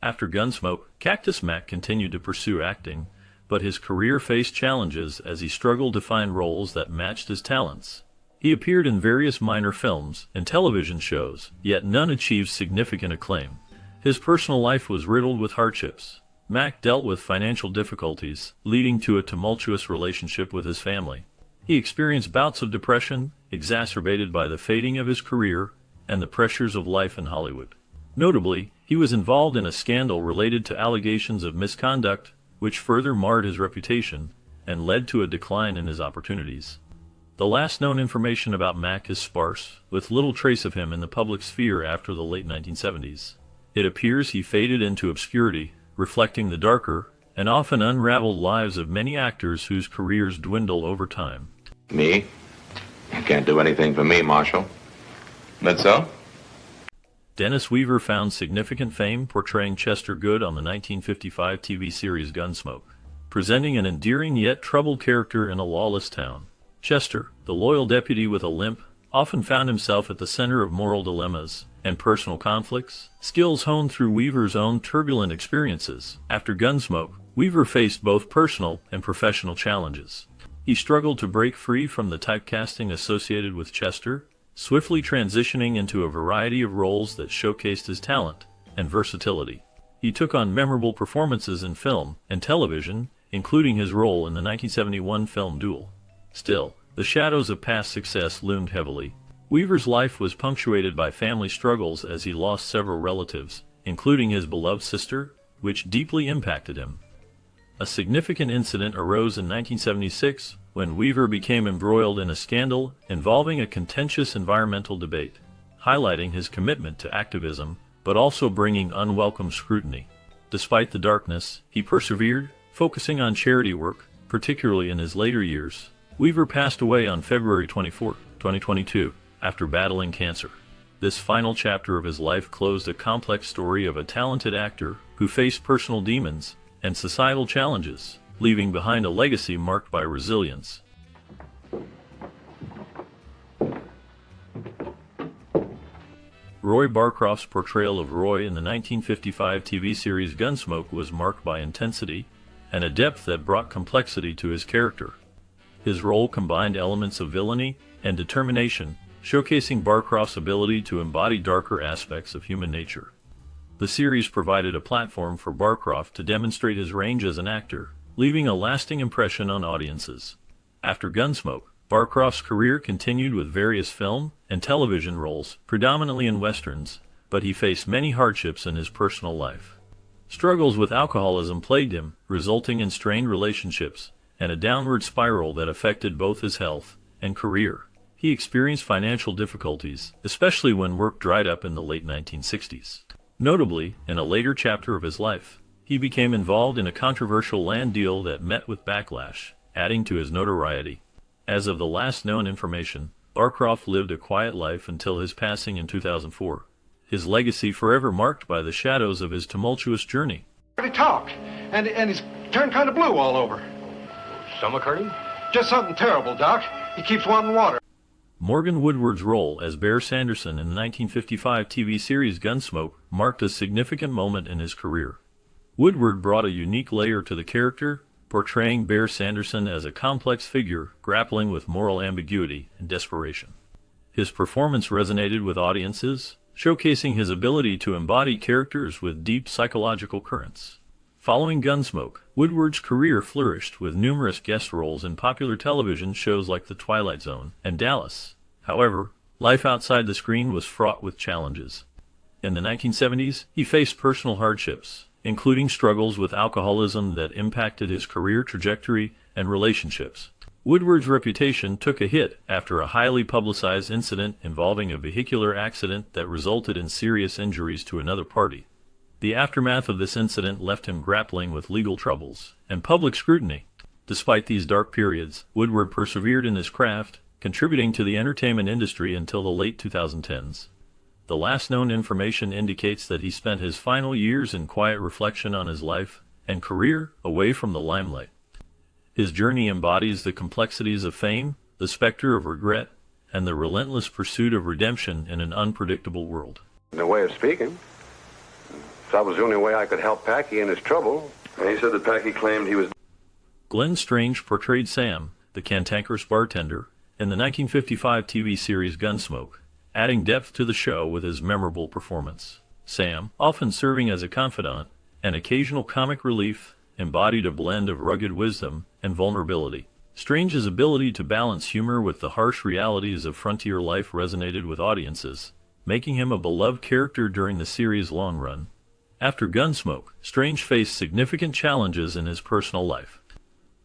After Gunsmoke, Cactus Mac continued to pursue acting, but his career faced challenges as he struggled to find roles that matched his talents. He appeared in various minor films and television shows, yet none achieved significant acclaim. His personal life was riddled with hardships. Mac dealt with financial difficulties, leading to a tumultuous relationship with his family. He experienced bouts of depression, exacerbated by the fading of his career and the pressures of life in Hollywood. Notably, he was involved in a scandal related to allegations of misconduct, which further marred his reputation and led to a decline in his opportunities. The last known information about Mac is sparse, with little trace of him in the public sphere after the late 1970s. It appears he faded into obscurity, reflecting the darker and often unraveled lives of many actors whose careers dwindle over time. Me? You can't do anything for me, Marshal. That so? Dennis Weaver found significant fame portraying Chester Good on the 1955 TV series Gunsmoke, presenting an endearing yet troubled character in a lawless town. Chester, the loyal deputy with a limp, often found himself at the center of moral dilemmas and personal conflicts, skills honed through Weaver's own turbulent experiences. After Gunsmoke, Weaver faced both personal and professional challenges. He struggled to break free from the typecasting associated with Chester, swiftly transitioning into a variety of roles that showcased his talent and versatility. He took on memorable performances in film and television, including his role in the 1971 film Duel. Still, the shadows of past success loomed heavily. Weaver's life was punctuated by family struggles as he lost several relatives, including his beloved sister, which deeply impacted him. A significant incident arose in 1976 when Weaver became embroiled in a scandal involving a contentious environmental debate, highlighting his commitment to activism, but also bringing unwelcome scrutiny. Despite the darkness, he persevered, focusing on charity work, particularly in his later years. Weaver passed away on February 24, 2022, after battling cancer. This final chapter of his life closed a complex story of a talented actor who faced personal demons and societal challenges, leaving behind a legacy marked by resilience. Roy Barcroft's portrayal of Roy in the 1955 TV series Gunsmoke was marked by intensity and a depth that brought complexity to his character. His role combined elements of villainy and determination, showcasing Barcroft's ability to embody darker aspects of human nature. The series provided a platform for Barcroft to demonstrate his range as an actor, leaving a lasting impression on audiences. After Gunsmoke, Barcroft's career continued with various film and television roles, predominantly in westerns, but he faced many hardships in his personal life. Struggles with alcoholism plagued him, resulting in strained relationships and a downward spiral that affected both his health and career. he experienced financial difficulties, especially when work dried up in the late 1960s. Notably, in a later chapter of his life, he became involved in a controversial land deal that met with backlash, adding to his notoriety. As of the last known information, Barcroft lived a quiet life until his passing in 2004. His legacy forever marked by the shadows of his tumultuous journey. He talked, and he's turned kind of blue all over. Stomach hurting? Just something terrible, Doc. He keeps wanting water. Morgan Woodward's role as Bear Sanderson in the 1955 TV series Gunsmoke marked a significant moment in his career. Woodward brought a unique layer to the character, portraying Bear Sanderson as a complex figure grappling with moral ambiguity and desperation. His performance resonated with audiences, showcasing his ability to embody characters with deep psychological currents. Following Gunsmoke, Woodward's career flourished with numerous guest roles in popular television shows like The Twilight Zone and Dallas. However, life outside the screen was fraught with challenges. In the 1970s, he faced personal hardships, including struggles with alcoholism that impacted his career trajectory and relationships. Woodward's reputation took a hit after a highly publicized incident involving a vehicular accident that resulted in serious injuries to another party. The aftermath of this incident left him grappling with legal troubles and public scrutiny. Despite these dark periods, Woodward persevered in his craft, contributing to the entertainment industry until the late 2010s. The last known information indicates that he spent his final years in quiet reflection on his life and career away from the limelight. His journey embodies the complexities of fame, the specter of regret, and the relentless pursuit of redemption in an unpredictable world. No way of speaking. That was the only way I could help Packy in his trouble. And he said that Packy claimed he was... Glenn Strange portrayed Sam, the cantankerous bartender, in the 1955 TV series Gunsmoke, adding depth to the show with his memorable performance. Sam, often serving as a confidant and occasional comic relief, embodied a blend of rugged wisdom and vulnerability. Strange's ability to balance humor with the harsh realities of frontier life resonated with audiences, making him a beloved character during the series' long run. After Gunsmoke, Strange faced significant challenges in his personal life.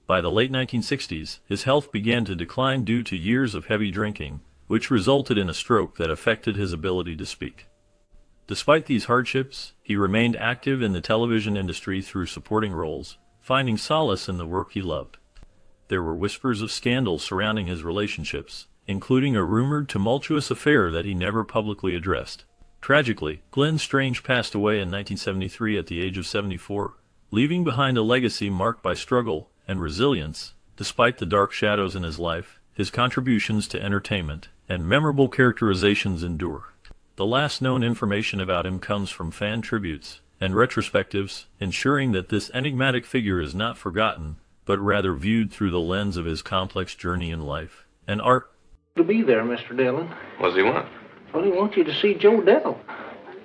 By the late 1960s, his health began to decline due to years of heavy drinking, which resulted in a stroke that affected his ability to speak. Despite these hardships, he remained active in the television industry through supporting roles, finding solace in the work he loved. There were whispers of scandal surrounding his relationships, including a rumored tumultuous affair that he never publicly addressed. Tragically, Glenn Strange passed away in 1973 at the age of 74, leaving behind a legacy marked by struggle and resilience. Despite the dark shadows in his life, his contributions to entertainment and memorable characterizations endure. The last known information about him comes from fan tributes and retrospectives, ensuring that this enigmatic figure is not forgotten, but rather viewed through the lens of his complex journey in life and art. To be there, Mr. Dillon. What does he want? Well, he wants you to see Joe Dell.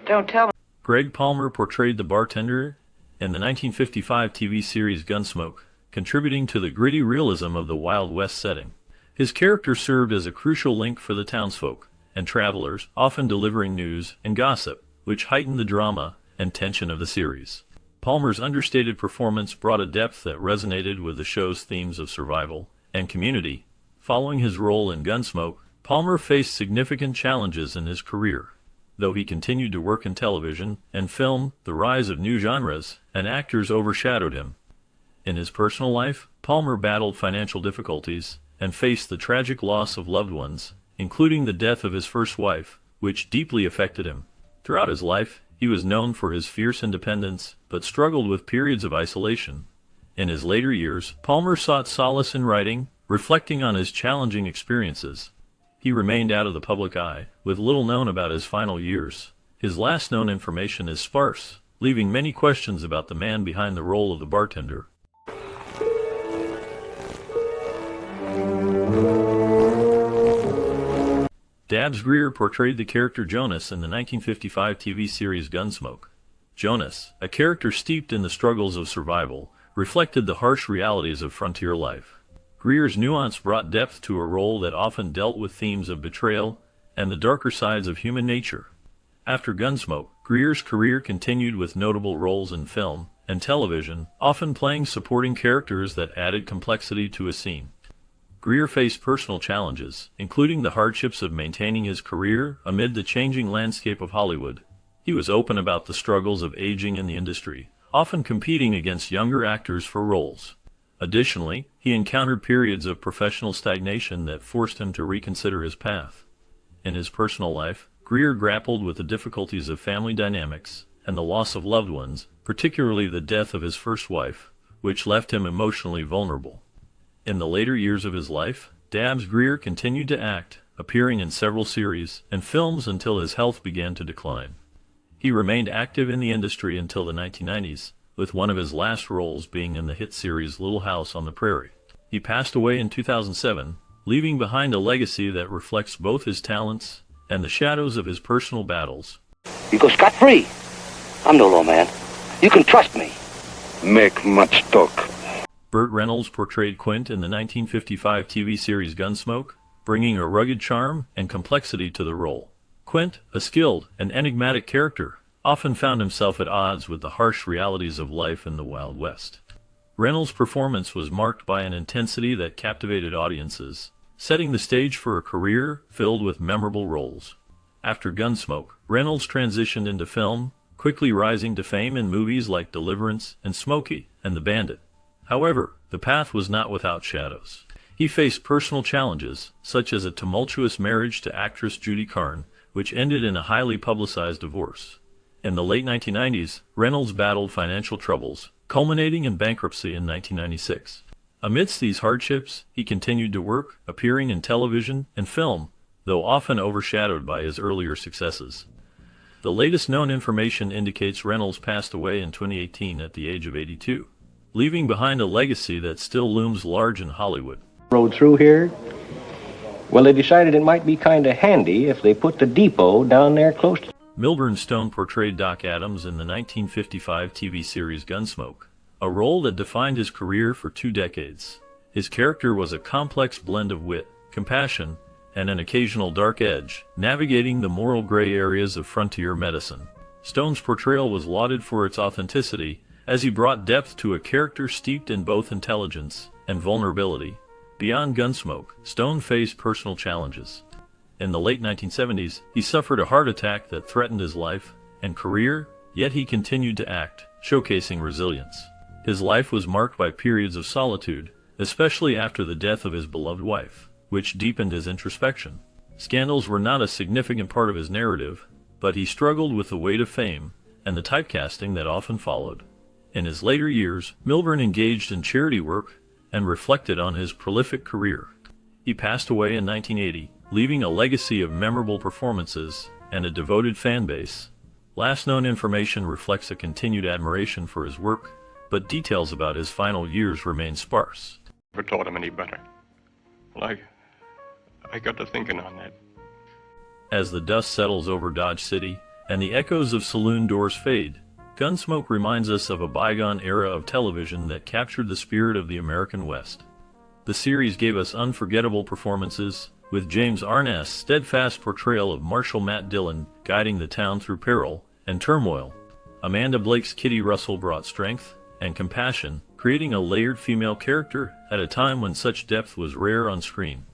Don't tell him. Greg Palmer portrayed the bartender in the 1955 TV series Gunsmoke, contributing to the gritty realism of the Wild West setting. His character served as a crucial link for the townsfolk and travelers, often delivering news and gossip, which heightened the drama and tension of the series. Palmer's understated performance brought a depth that resonated with the show's themes of survival and community. Following his role in Gunsmoke, Palmer faced significant challenges in his career. Though he continued to work in television and film, the rise of new genres and actors overshadowed him. In his personal life, Palmer battled financial difficulties and faced the tragic loss of loved ones, including the death of his first wife, which deeply affected him. Throughout his life, he was known for his fierce independence, but struggled with periods of isolation. In his later years, Palmer sought solace in writing, reflecting on his challenging experiences. He remained out of the public eye, with little known about his final years. His last known information is sparse, leaving many questions about the man behind the role of the bartender. Dabbs Greer portrayed the character Jonas in the 1955 TV series Gunsmoke. Jonas, a character steeped in the struggles of survival, reflected the harsh realities of frontier life. Greer's nuance brought depth to a role that often dealt with themes of betrayal and the darker sides of human nature. After Gunsmoke, Greer's career continued with notable roles in film and television, often playing supporting characters that added complexity to a scene. Greer faced personal challenges, including the hardships of maintaining his career amid the changing landscape of Hollywood. He was open about the struggles of aging in the industry, often competing against younger actors for roles. Additionally, he encountered periods of professional stagnation that forced him to reconsider his path. In his personal life, Greer grappled with the difficulties of family dynamics and the loss of loved ones, particularly the death of his first wife, which left him emotionally vulnerable. In the later years of his life, Dabbs Greer continued to act, appearing in several series and films until his health began to decline. He remained active in the industry until the 1990s, with one of his last roles being in the hit series Little House on the Prairie. He passed away in 2007, leaving behind a legacy that reflects both his talents and the shadows of his personal battles. You go scot-free. I'm no lawman. You can trust me. Make much talk. Burt Reynolds portrayed Quint in the 1955 TV series Gunsmoke, bringing a rugged charm and complexity to the role. Quint, a skilled and enigmatic character, often found himself at odds with the harsh realities of life in the Wild West. Reynolds' performance was marked by an intensity that captivated audiences, setting the stage for a career filled with memorable roles. After Gunsmoke, Reynolds transitioned into film, quickly rising to fame in movies like Deliverance and Smokey and the Bandit. However, the path was not without shadows. He faced personal challenges, such as a tumultuous marriage to actress Judy Carne, which ended in a highly publicized divorce. In the late 1990s, Reynolds battled financial troubles, culminating in bankruptcy in 1996. Amidst these hardships, he continued to work, appearing in television and film, though often overshadowed by his earlier successes. The latest known information indicates Reynolds passed away in 2018 at the age of 82, leaving behind a legacy that still looms large in Hollywood. Road through here? Well, they decided it might be kind of handy if they put the depot down there close to... Milburn Stone portrayed Doc Adams in the 1955 TV series Gunsmoke, a role that defined his career for 2 decades. His character was a complex blend of wit, compassion, and an occasional dark edge, navigating the moral gray areas of frontier medicine. Stone's portrayal was lauded for its authenticity, as he brought depth to a character steeped in both intelligence and vulnerability. Beyond Gunsmoke, Stone faced personal challenges. In the late 1970s, he suffered a heart attack that threatened his life and career, yet he continued to act, showcasing resilience. His life was marked by periods of solitude, especially after the death of his beloved wife, which deepened his introspection. Scandals were not a significant part of his narrative, but he struggled with the weight of fame and the typecasting that often followed. In his later years, Milburn engaged in charity work and reflected on his prolific career. He passed away in 1980, leaving a legacy of memorable performances and a devoted fan base. Last known information reflects a continued admiration for his work, but details about his final years remain sparse. Never taught him any better. Well, I got to thinking on that. As the dust settles over Dodge City and the echoes of saloon doors fade, Gunsmoke reminds us of a bygone era of television that captured the spirit of the American West. The series gave us unforgettable performances, with James Arness's steadfast portrayal of Marshal Matt Dillon guiding the town through peril and turmoil. Amanda Blake's Kitty Russell brought strength and compassion, creating a layered female character at a time when such depth was rare on screen.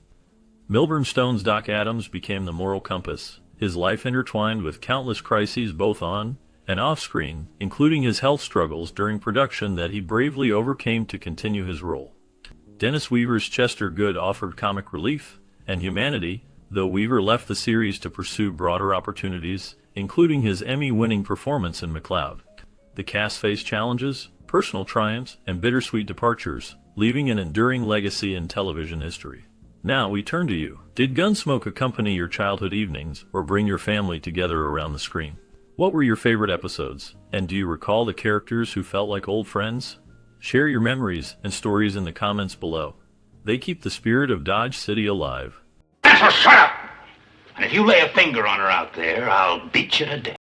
Milburn Stone's Doc Adams became the moral compass, his life intertwined with countless crises both on and off-screen, including his health struggles during production that he bravely overcame to continue his role. Dennis Weaver's Chester Good offered comic relief and humanity, though Weaver left the series to pursue broader opportunities, including his Emmy-winning performance in McCloud. The cast faced challenges, personal triumphs, and bittersweet departures, leaving an enduring legacy in television history. Now we turn to you. Did Gunsmoke accompany your childhood evenings or bring your family together around the screen? What were your favorite episodes, and do you recall the characters who felt like old friends? Share your memories and stories in the comments below. They keep the spirit of Dodge City alive. That's a shut up! And if you lay a finger on her out there, I'll beat you to death.